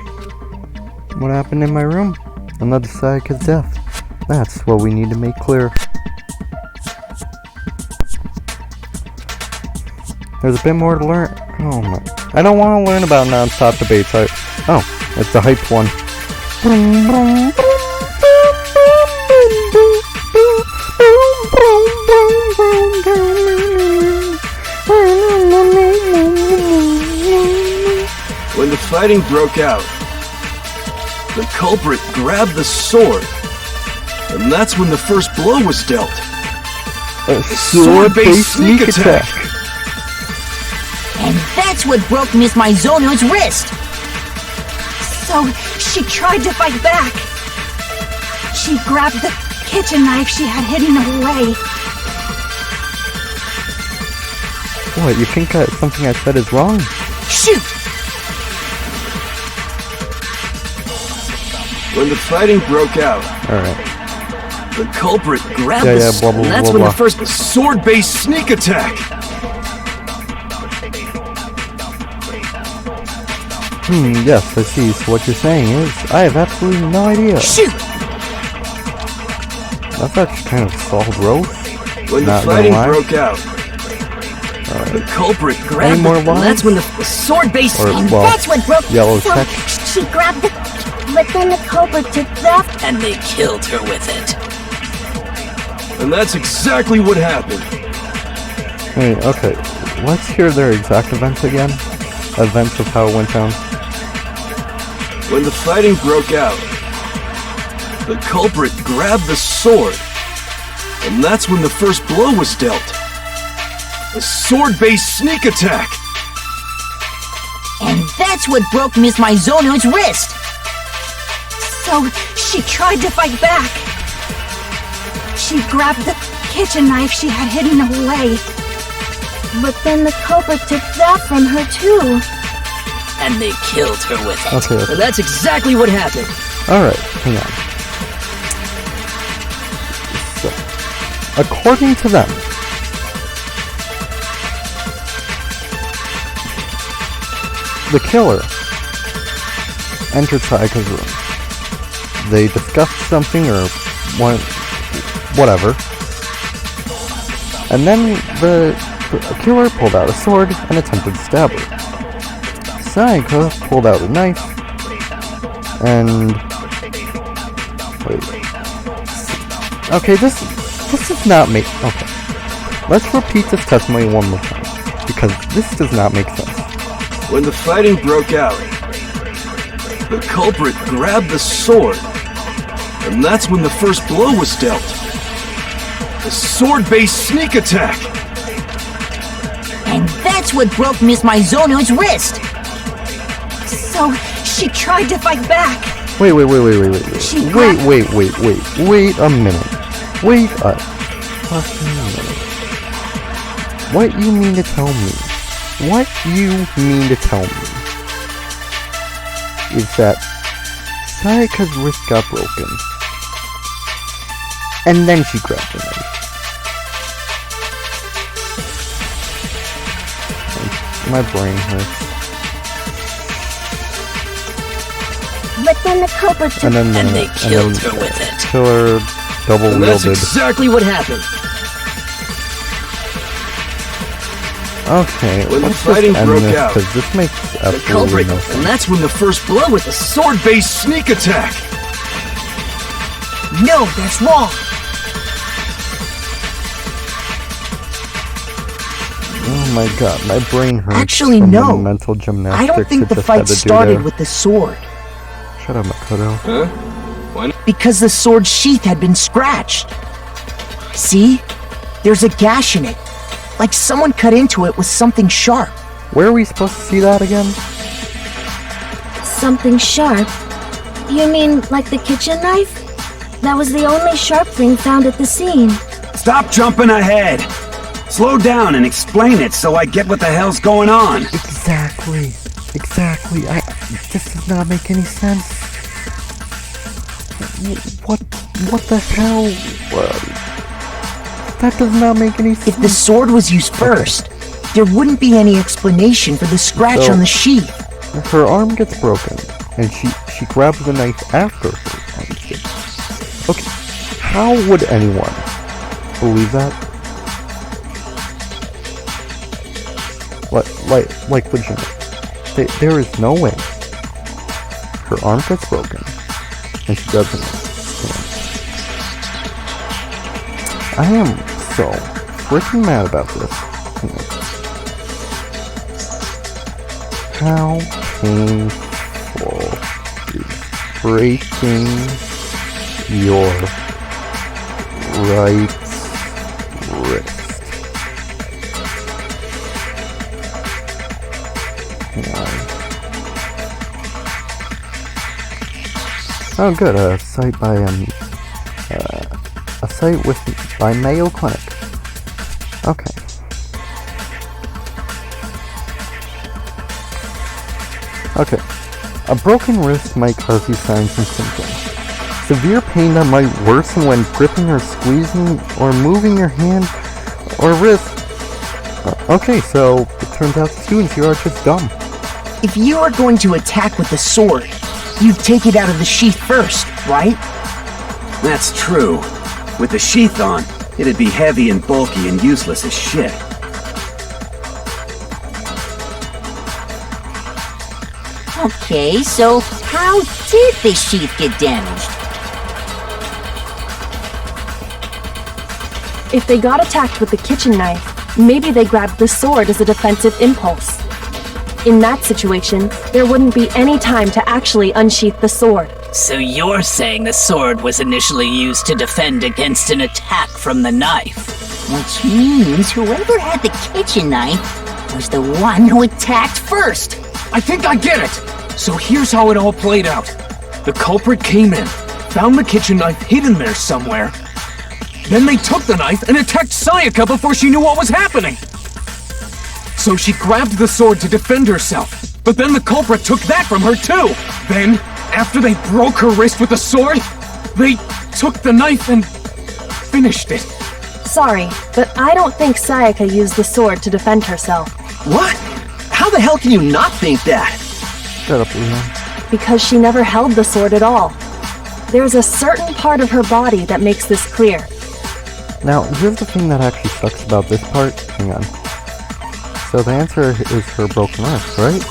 What happened in my room? Another Sayaka's death. That's what we need to make clear. There's a bit more to learn. Oh my. I don't want to learn about non-stop debates. Oh, it's the hyped one. When the fighting broke out, the culprit grabbed the sword, and that's when the first blow was dealt. A sword-based sneak attack. And that's what broke Miss Maizono's wrist. So she tried to fight back. She grabbed the kitchen knife she had hidden away. What, you think something I said is wrong? Shoot! When the fighting broke out, Alright. the culprit grabbed blah, blah, that's blah, when blah. the first sword-based sneak attack. Yes, I see. So what you're saying is, I have absolutely no idea. Shoot! That's actually kind of solid roast. When the Not fighting gonna lie. broke out, the culprit grabbed Any more the... lines? That's when the sword-based... Or, And well, that's what broke... yellow So text. she grabbed the... But then the culprit took that. And they killed her with it. And that's exactly what happened. Wait, okay. Let's hear their exact events again. Events of how it went down. When the fighting broke out, the culprit grabbed the sword, and that's when the first blow was dealt. A sword-based sneak attack. And that's what broke Miss Maizono's wrist. So she tried to fight back. She grabbed the kitchen knife she had hidden away. But then the culprit took that from her too. And they killed her with it. Okay. That's exactly what happened. Alright, hang on. So, according to them, the killer entered Sayaka's room. They discussed something or whatever. And then the killer pulled out a sword and attempted to stab her. Sayaka pulled out a knife and... Wait. Okay, this does not make... Okay. Let's repeat this testimony one more time, because this does not make sense. When the fighting broke out, the culprit grabbed the sword, and that's when the first blow was dealt. A sword-based sneak attack. And that's what broke Miss Maizono's wrist. So she tried to fight back. Wait. She Wait a minute. Wait a fucking minute. What you mean to tell me? What you mean to tell me is that Sayaka's wrist got broken, and then she grabbed the knife. My brain hurts. But then the culprit took... And they killed her with it. Killer double And that's wielded. exactly what happened. Okay, When the let's fighting just end broke this, out, because this makes The absolutely culprit, no And sense. that's when the first blow was a sword-based sneak attack. No, that's wrong. Oh my god, my brain hurts. Actually, from no. the mental gymnastics I don't think it the just fight had to do started there. with the sword. Shut up, Makoto. Huh? Why? Because the sword's sheath had been scratched. See? There's a gash in it. Like someone cut into it with something sharp. Where are we supposed to see that again? Something sharp? You mean like the kitchen knife? That was the only sharp thing found at the scene. Stop jumping ahead! Slow down and explain it so I get what the hell's going on. Exactly. This does not make any sense. What the hell? That does not make any sense. If the sword was used first, there wouldn't be any explanation for the scratch on the sheath. Her arm gets broken, and she grabs the knife after her arm gets. Okay, how would anyone believe that? Like legitimate. There is no way. Her arm gets broken, and she doesn't. I am so freaking mad about this. How painful is breaking your right wrist? Oh, good. A site by by Mayo Clinic. Okay. Okay. A broken wrist might cause these signs and symptoms. Severe pain that might worsen when gripping or squeezing or moving your hand or wrist. Okay, so it turns out the students here are just dumb. If you are going to attack with the sword, you'd take it out of the sheath first, right? That's true. With the sheath on, it'd be heavy and bulky and useless as shit. Okay, so how did the sheath get damaged? If they got attacked with the kitchen knife, maybe they grabbed the sword as a defensive impulse. In that situation, there wouldn't be any time to actually unsheath the sword. So you're saying the sword was initially used to defend against an attack from the knife? Which means whoever had the kitchen knife was the one who attacked first. I think I get it! So here's how it all played out. The culprit came in, found the kitchen knife hidden there somewhere. Then they took the knife and attacked Sayaka before she knew what was happening. So she grabbed the sword to defend herself, but then the culprit took that from her too. Then, after they broke her wrist with the sword, they took the knife and finished it. Sorry, but I don't think Sayaka used the sword to defend herself. What? How the hell can you not think that? Shut up, Leon. Because she never held the sword at all. There's a certain part of her body that makes this clear. Now, here's the thing that actually sucks about this part. Hang on. So the answer is her broken wrist, right?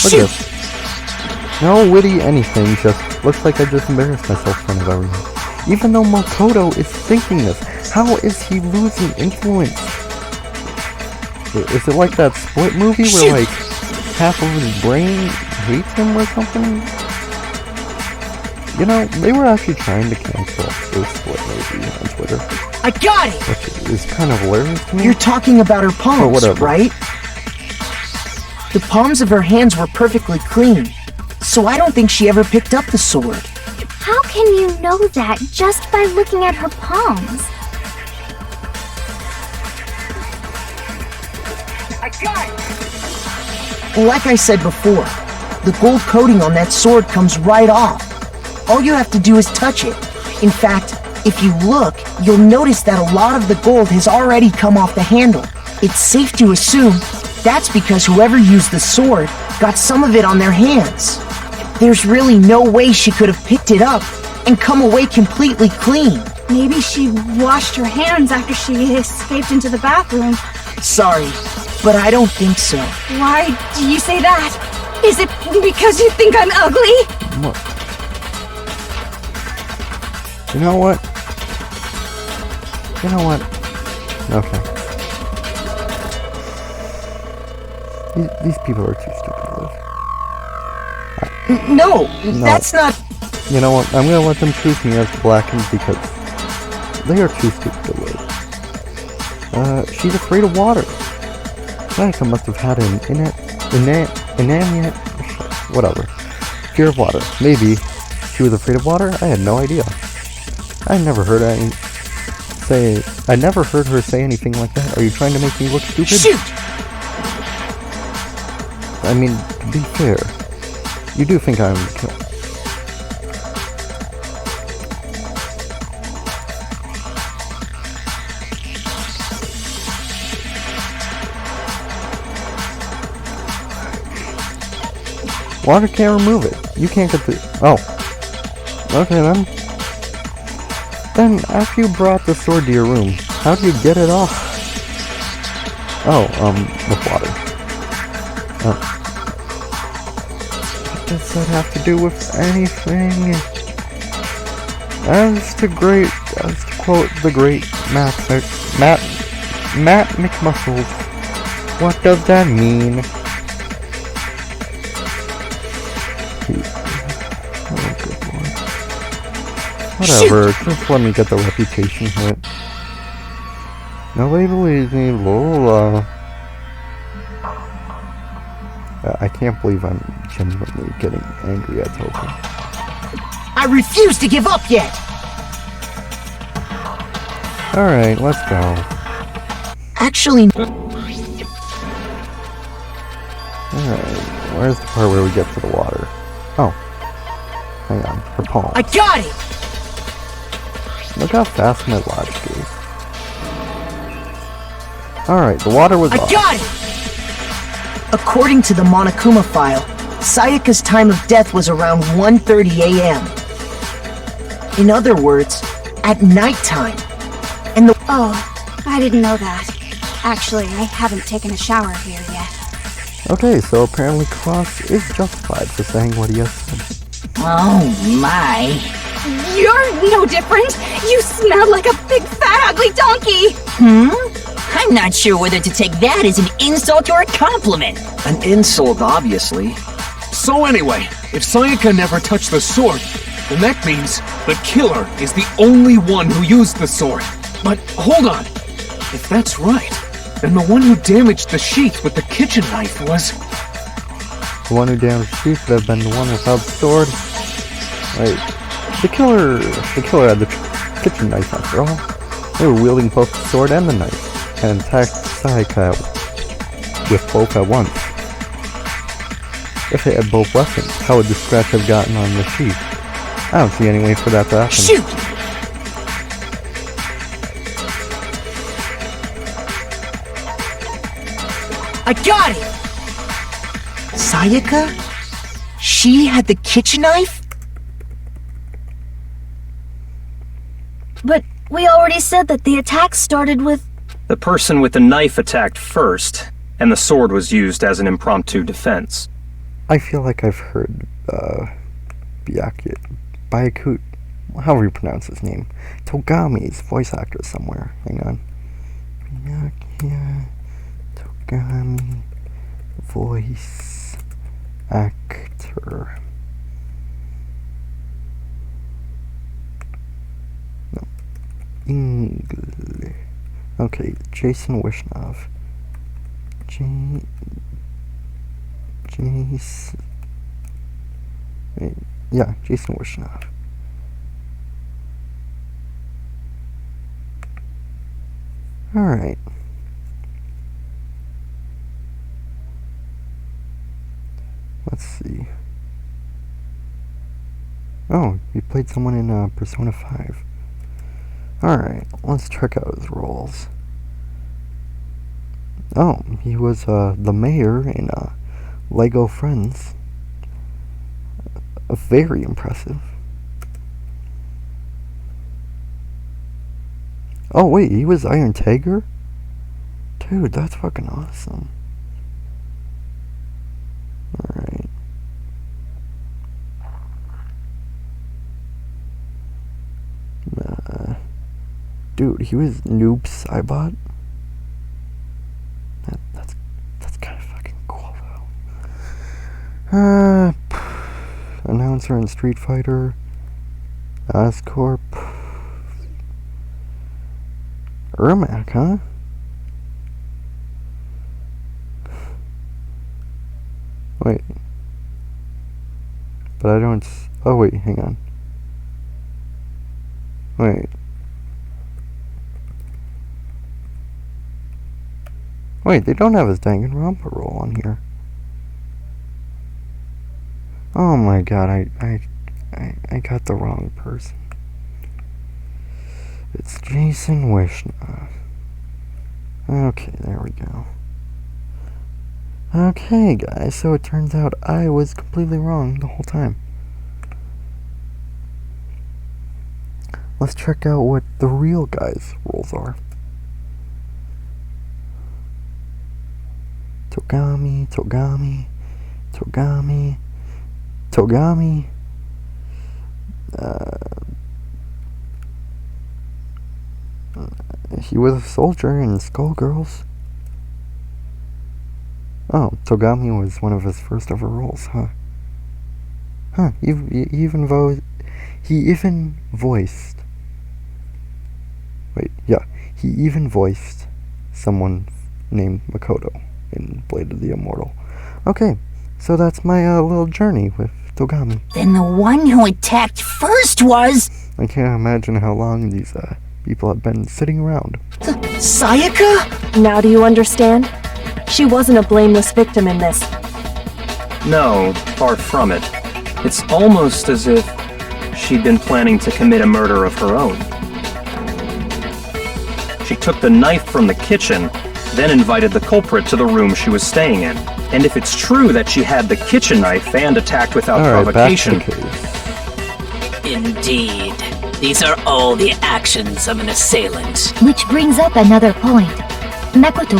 Look at this. No witty anything, just looks like I just embarrassed myself in front of everyone. Even though Makoto is thinking this, how is he losing influence? Is it like that Split movie where like half of his brain hates him or something? You know, they were actually trying to cancel this Split movie on Twitter. I got it! Which is kind of hilarious to me. You're talking about her palms, right? The palms of her hands were perfectly clean, so I don't think she ever picked up the sword. How can you know that just by looking at her palms? I got it! Like I said before, the gold coating on that sword comes right off. All you have to do is touch it. In fact, if you look, you'll notice that a lot of the gold has already come off the handle. It's safe to assume that's because whoever used the sword got some of it on their hands. There's really no way she could have picked it up and come away completely clean. Maybe she washed her hands after she escaped into the bathroom. Sorry, but I don't think so. Why do you say that? Is it because you think I'm ugly? Look. You know what? Okay. These people are too stupid to live. No, that's not... You know what? I'm gonna let them choose me as the Blackens because they are too stupid to live. She's afraid of water. Sayaka must have had an whatever. Fear of water. Maybe she was afraid of water? I had no idea. I never heard say... I never heard her say anything like that. Are you trying to make me look stupid? Shoot! I mean, to be fair, you do think I'm the killer. Water can't remove it. You can't get the... Oh. Okay then. Then, after you brought the sword to your room, how do you get it off? Oh, with water. What does that have to do with anything? As to quote the great Matt McMuscles, what does that mean? Oh, good lord. Whatever, just let me get the reputation hit. Nobody believes me, Lola. I can't believe I'm genuinely getting angry at Token. I refuse to give up yet! Alright, let's go. Actually... Alright, where's the part where we get to the water? Oh. Hang on, her palm. I got it! Look how fast my logic is. Alright, the water was off. I got it! According to the Monokuma file, Sayaka's time of death was around 1:30 a.m. In other words, at nighttime. And the... Oh, I didn't know that. Actually, I haven't taken a shower here yet. Okay, so apparently Cross is justified for saying what he has said. Oh my. You're no different! You smell like a big fat ugly donkey! I'm not sure whether to take that as an insult or a compliment. An insult, obviously. So anyway, if Sayaka never touched the sword, then that means the killer is the only one who used the sword. But hold on. If that's right, then the one who damaged the sheath with the kitchen knife was... The one who damaged the sheath would have been the one without the sword. Wait, the killer had the kitchen knife after all. They were wielding both the sword and the knife, and attacked Sayaka with both at once. If they had both weapons, how would the scratch have gotten on the sheath? I don't see any way for that to happen. Shoot! I got it! Sayaka? She had the kitchen knife? But we already said that the attack started with... The person with the knife attacked first, and the sword was used as an impromptu defense. I feel like I've heard, Byakuya, however you pronounce his name, Togami's voice actor somewhere. Hang on. Byakuya Togami voice actor. No. English. Okay, Jason Wishnov. Jason... Wait, yeah, Jason Wishnov. Alright. Let's see. Oh, he played someone in Persona 5. Alright, let's check out his roles. Oh, he was the mayor in Lego Friends. Very impressive. Oh wait, he was Iron Tiger? Dude, that's fucking awesome. Alright. Dude, he was Noob Saibot. That's kind of fucking cool though. Announcer in Street Fighter. Oscorp. Ermac, huh? Wait. But I don't... Oh wait, hang on. Wait. Wait, they don't have his DanganRonpa role on here. Oh my god, I got the wrong person. It's Jason Wishna. Okay, there we go. Okay, guys, so it turns out I was completely wrong the whole time. Let's check out what the real guy's roles are. Togami. He was a soldier in Skullgirls. Oh, Togami was one of his first ever roles, huh? Huh, he even voiced... Wait, yeah, he even voiced someone named Makoto in Blade of the Immortal. Okay, so that's my little journey with Togami. Then the one who attacked first was... I can't imagine how long these people have been sitting around. Sayaka? Now do you understand? She wasn't a blameless victim in this. No, far from it. It's almost as if she'd been planning to commit a murder of her own. She took the knife from the kitchen, then invited the culprit to the room she was staying in. And if it's true that she had the kitchen knife and attacked without provocation... Indeed. These are all the actions of an assailant. Which brings up another point. Makoto,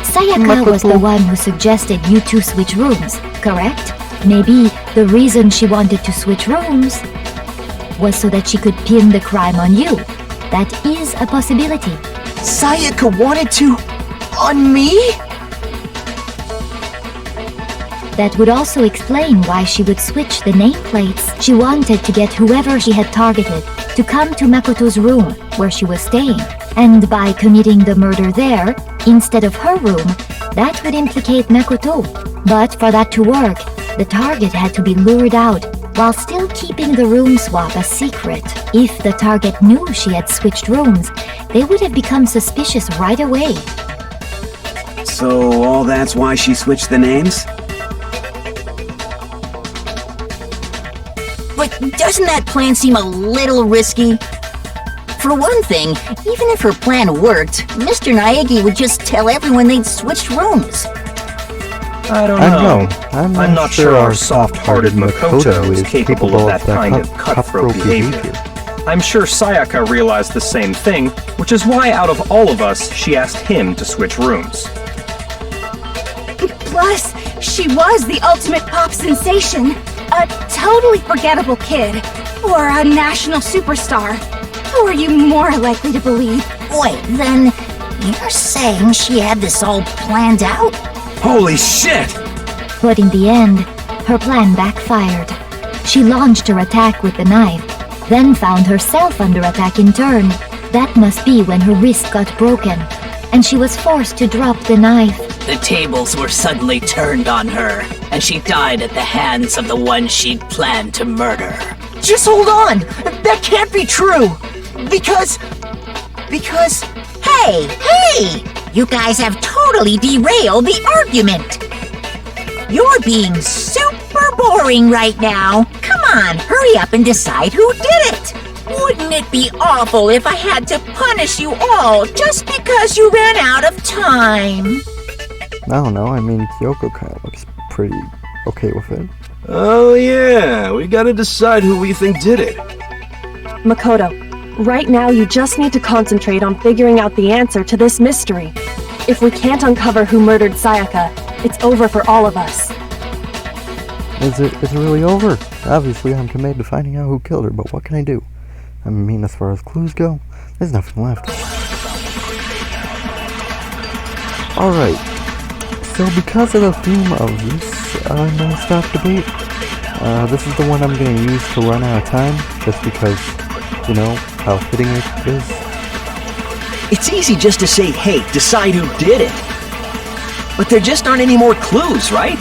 Sayaka was the one who suggested you two switch rooms, correct? Maybe the reason she wanted to switch rooms was so that she could pin the crime on you. That is a possibility. Sayaka wanted to... on me? That would also explain why she would switch the nameplates. She wanted to get whoever she had targeted to come to Makoto's room, where she was staying. And by committing the murder there, instead of her room, that would implicate Makoto. But for that to work, the target had to be lured out, while still keeping the room swap a secret. If the target knew she had switched rooms, they would have become suspicious right away. So all that's why she switched the names? But doesn't that plan seem a little risky? For one thing, even if her plan worked, Mr. Naegi would just tell everyone they'd switched rooms. I don't know. I'm not sure our soft-hearted Makoto is capable of that kind of cutthroat behavior. I'm sure Sayaka realized the same thing, which is why out of all of us, she asked him to switch rooms. Plus, she was the ultimate pop sensation. A totally forgettable kid. Or a national superstar. Who are you more likely to believe? Wait, then you're saying she had this all planned out? Holy shit! But in the end, her plan backfired. She launched her attack with the knife, then found herself under attack in turn. That must be when her wrist got broken, and she was forced to drop the knife. The tables were suddenly turned on her, and she died at the hands of the one she'd planned to murder. Just hold on! That can't be true! Because... Hey! You guys have totally derailed the argument! You're being super boring right now! Come on, hurry up and decide who did it! Wouldn't it be awful if I had to punish you all just because you ran out of time? I don't know, I mean, Kyoko kind of looks pretty okay with it. Oh yeah, we gotta decide who we think did it. Makoto, right now you just need to concentrate on figuring out the answer to this mystery. If we can't uncover who murdered Sayaka, it's over for all of us. Is it really over? Obviously I'm committed to finding out who killed her, but what can I do? I mean, as far as clues go, there's nothing left. Alright, so because of the theme of this non-stop debate, this is the one I'm going to use to run out of time, just because, you know, how fitting it is. It's easy just to say, hey, decide who did it. But there just aren't any more clues, right?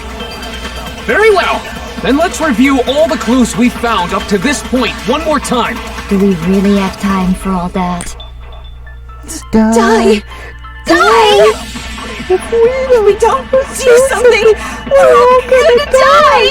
Very well! Then let's review all the clues we've found up to this point one more time. Do we really have time for all that? Die! If we don't do something, we're all gonna die!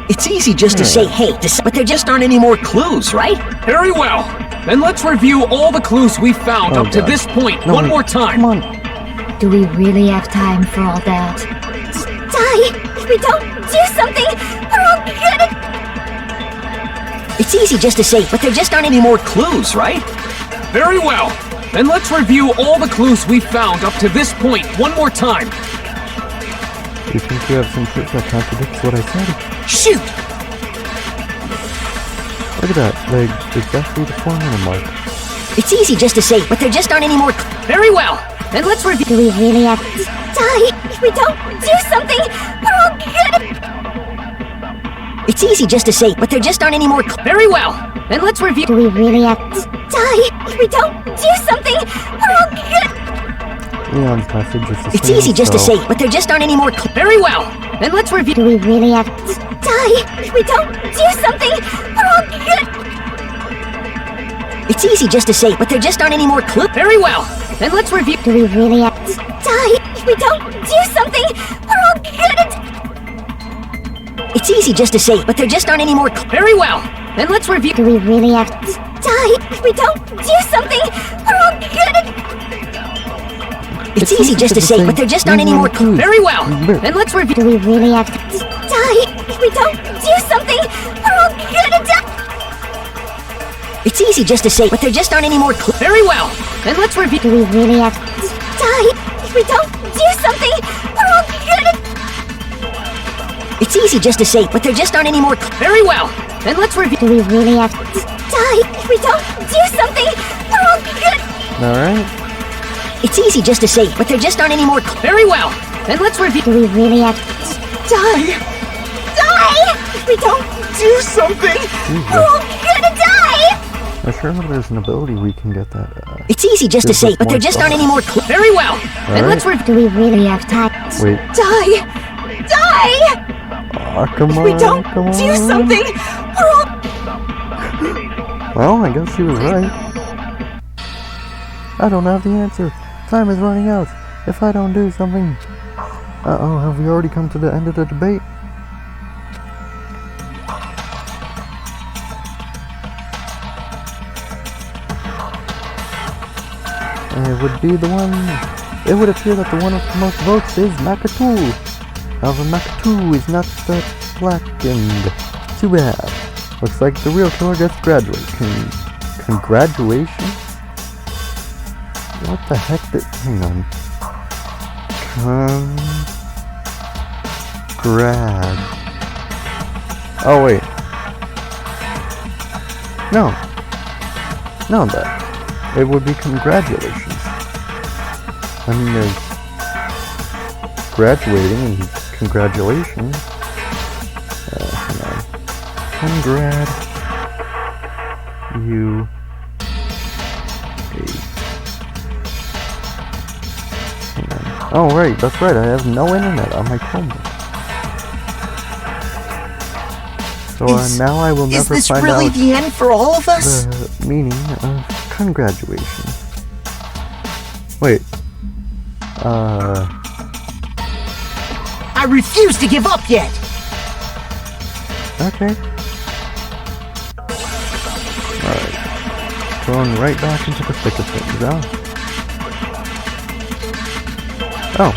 It's easy just to say, hey, but there just aren't any more clues, right? Very well. Then let's review all the clues we found up to this point one more time. Come on. Do we really have time for all that? Die! If we don't do something, we're all gonna... It's easy just to say, but there just aren't any more clues, right? Very well. Then let's review all the clues we found up to this point one more time. You think you have some proof that contradicts what I said? Shoot! Look at that, like exactly the 400 mark. It's easy just to say, but there just aren't any more. Very well. Then let's review. Do we really have Die! If we don't do something, we're all gonna... It's easy just to say, but there just aren't any more. Very well. Then let's review. Do we really have Die! If we don't do something, we're all gonna... Leon's message is the It's same, easy just to so- say, but there just aren't any more. Very well. Then let's review. Do we really have Die! If we don't do something, we're all gonna... It's easy just to say, but there just aren't any more clues. Very well. Then let's review. Do we really have Die! If we don't do something, we're all gonna... It's easy just to say, but there just aren't any more. Very well. Then let's review. Do we really have Die! If we don't do something, we're all gonna... It's easy just to say, but there just aren't any more clues. Very well. Then let's review. Do we really have Die! If we don't do something, we're all gonna die! It's easy just to say, but there just aren't any more clues. Very well. Then let's review. Do we really have Die! If we don't do something, we're all gonna... It's easy just to say, but there just aren't any more clues. Very well. Then let's review. Do we really have Die! If we don't do something, we're all gonna... Alright. It's easy just to say, but there just aren't any more clues. Very well. Then let's review. Do we really have Die! Die! If we don't do something, we're all gonna die! I'm sure there's an ability we can get that. It's easy just to say, but there just aren't any more clues. Very well. Then let's review. Do we really have time? Wait. Die! Die! Oh, come on, We don't come on. do something, we're all... Well, I guess she was right. I don't have the answer. Time is running out. If I don't do something... Uh-oh, have we already come to the end of the debate? It would be the one... It would appear that the one with the most votes is Makatu. However, Makatu is not that blackened. Too bad. Looks like the real killer gets graduated. Congratulations? What the heck did... Hang on. Oh, wait. No. No, that. It would be congratulations. I mean, there's graduating and congratulations. Hang on. Oh, right, that's right, I have no internet on my Chromebook. So now I will never find out... Is this really the end for all of us? The meaning of congratulations. Wait. I refuse to give up yet! Okay. Alright. Going right back into the thick of things, huh? Oh.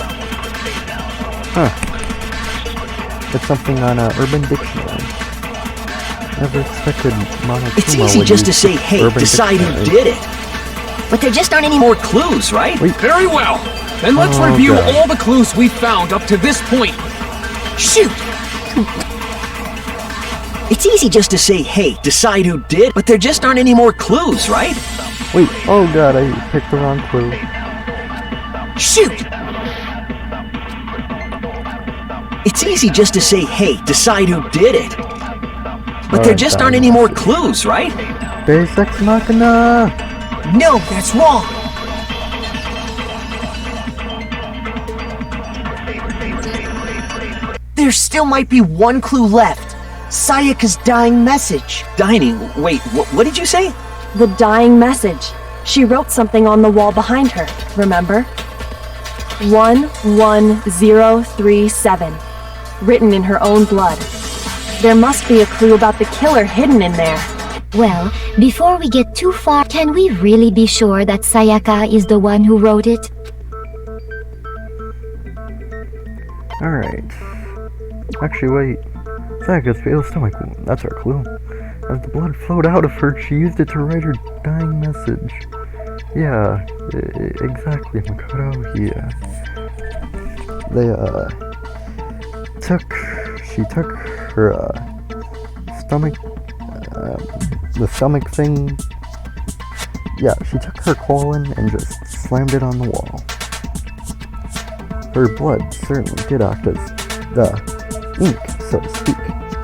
Huh. It's something on Urban Dictionary. Never expected Monokuma It's easy just to say, hey, decide who did it. But there just aren't any more clues, right? Wait. Very well. Then let's review all the clues we found up to this point. Shoot! It's easy just to say, hey, decide who did, but there just aren't any more clues, right? Wait, oh god, I picked the wrong clue. Shoot! It's easy just to say, hey, decide who did it. But there just aren't any more clues, right? Deus Ex Machina! No, that's wrong! There still might be one clue left. Sayaka's dying message. Wait, what did you say? The dying message. She wrote something on the wall behind her, remember? 11037. Written in her own blood. There must be a clue about the killer hidden in there. Well, before we get too far, can we really be sure that Sayaka is the one who wrote it? Alright. Actually, wait. Sayaka's fatal stomach wound. That's our clue. As the blood flowed out of her, she used it to write her dying message. Yeah, exactly, Makoto. Yeah. She took her, stomach, the stomach thing. Yeah, she took her colon and just slammed it on the wall. Her blood certainly did act as the ink, so to speak.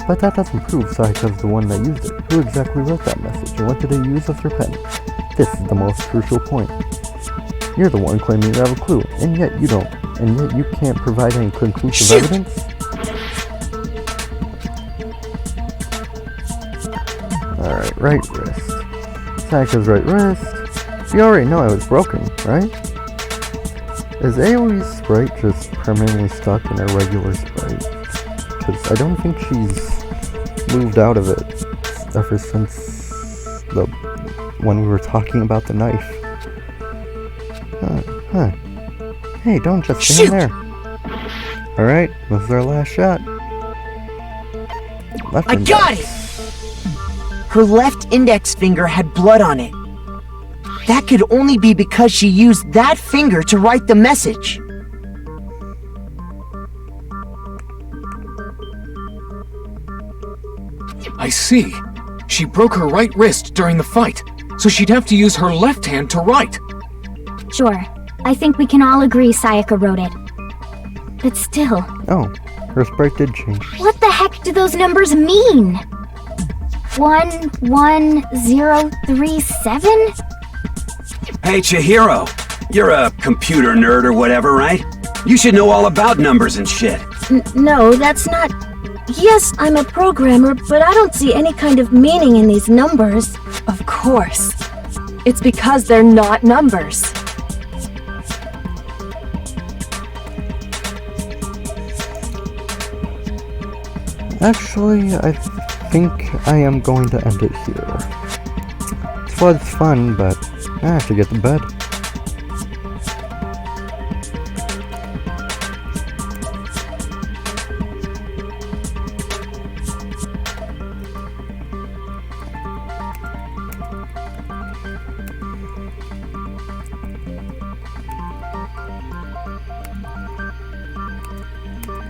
But that doesn't prove Sayaka's the one that used it. Who exactly wrote that message, and what did they use as their pen? This is the most crucial point. You're the one claiming to have a clue, and yet you don't. And yet you can't provide any conclusive evidence? Alright, right wrist. Sayaka's right wrist. You already know it was broken, right? Is Aoi's sprite just permanently stuck in her regular sprite? Because I don't think she's moved out of it ever since when we were talking about the knife. Hey, don't just stand there. Alright, this is our last shot. I got it! Her left index finger had blood on it. That could only be because she used that finger to write the message. I see. She broke her right wrist during the fight, so she'd have to use her left hand to write. Sure. I think we can all agree Sayaka wrote it. But still... Oh, her sprite did change. What the heck do those numbers mean? 11037? Hey, Chihiro. You're a computer nerd or whatever, right? You should know all about numbers and shit. No, that's not... Yes, I'm a programmer, but I don't see any kind of meaning in these numbers. Of course. It's because they're not numbers. Actually, I think I am going to end it here. This was fun, but I have to get to bed.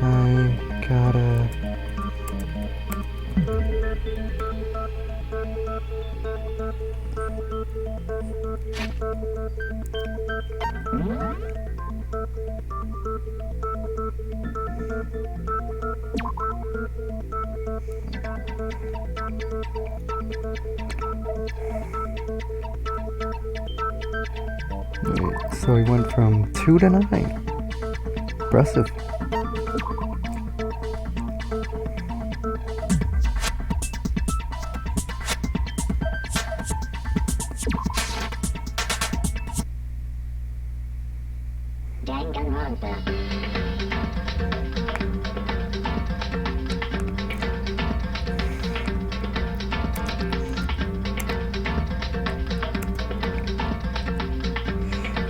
I gotta... Wait, so he went from 2 to 9. Impressive. DanganRonpa.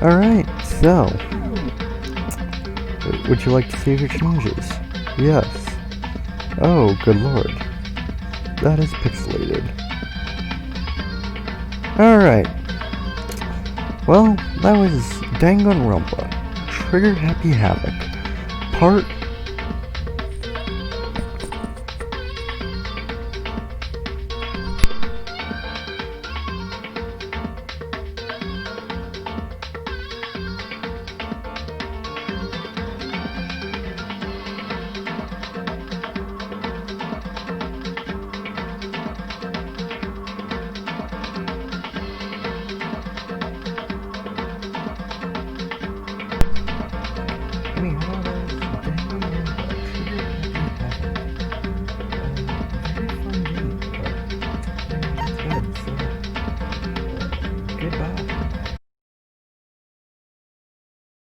Alright, so... would you like to save your changes? Yes. Oh, good lord. That is pixelated. Alright. Well, that was DanganRonpa, Trigger Happy Havoc, Part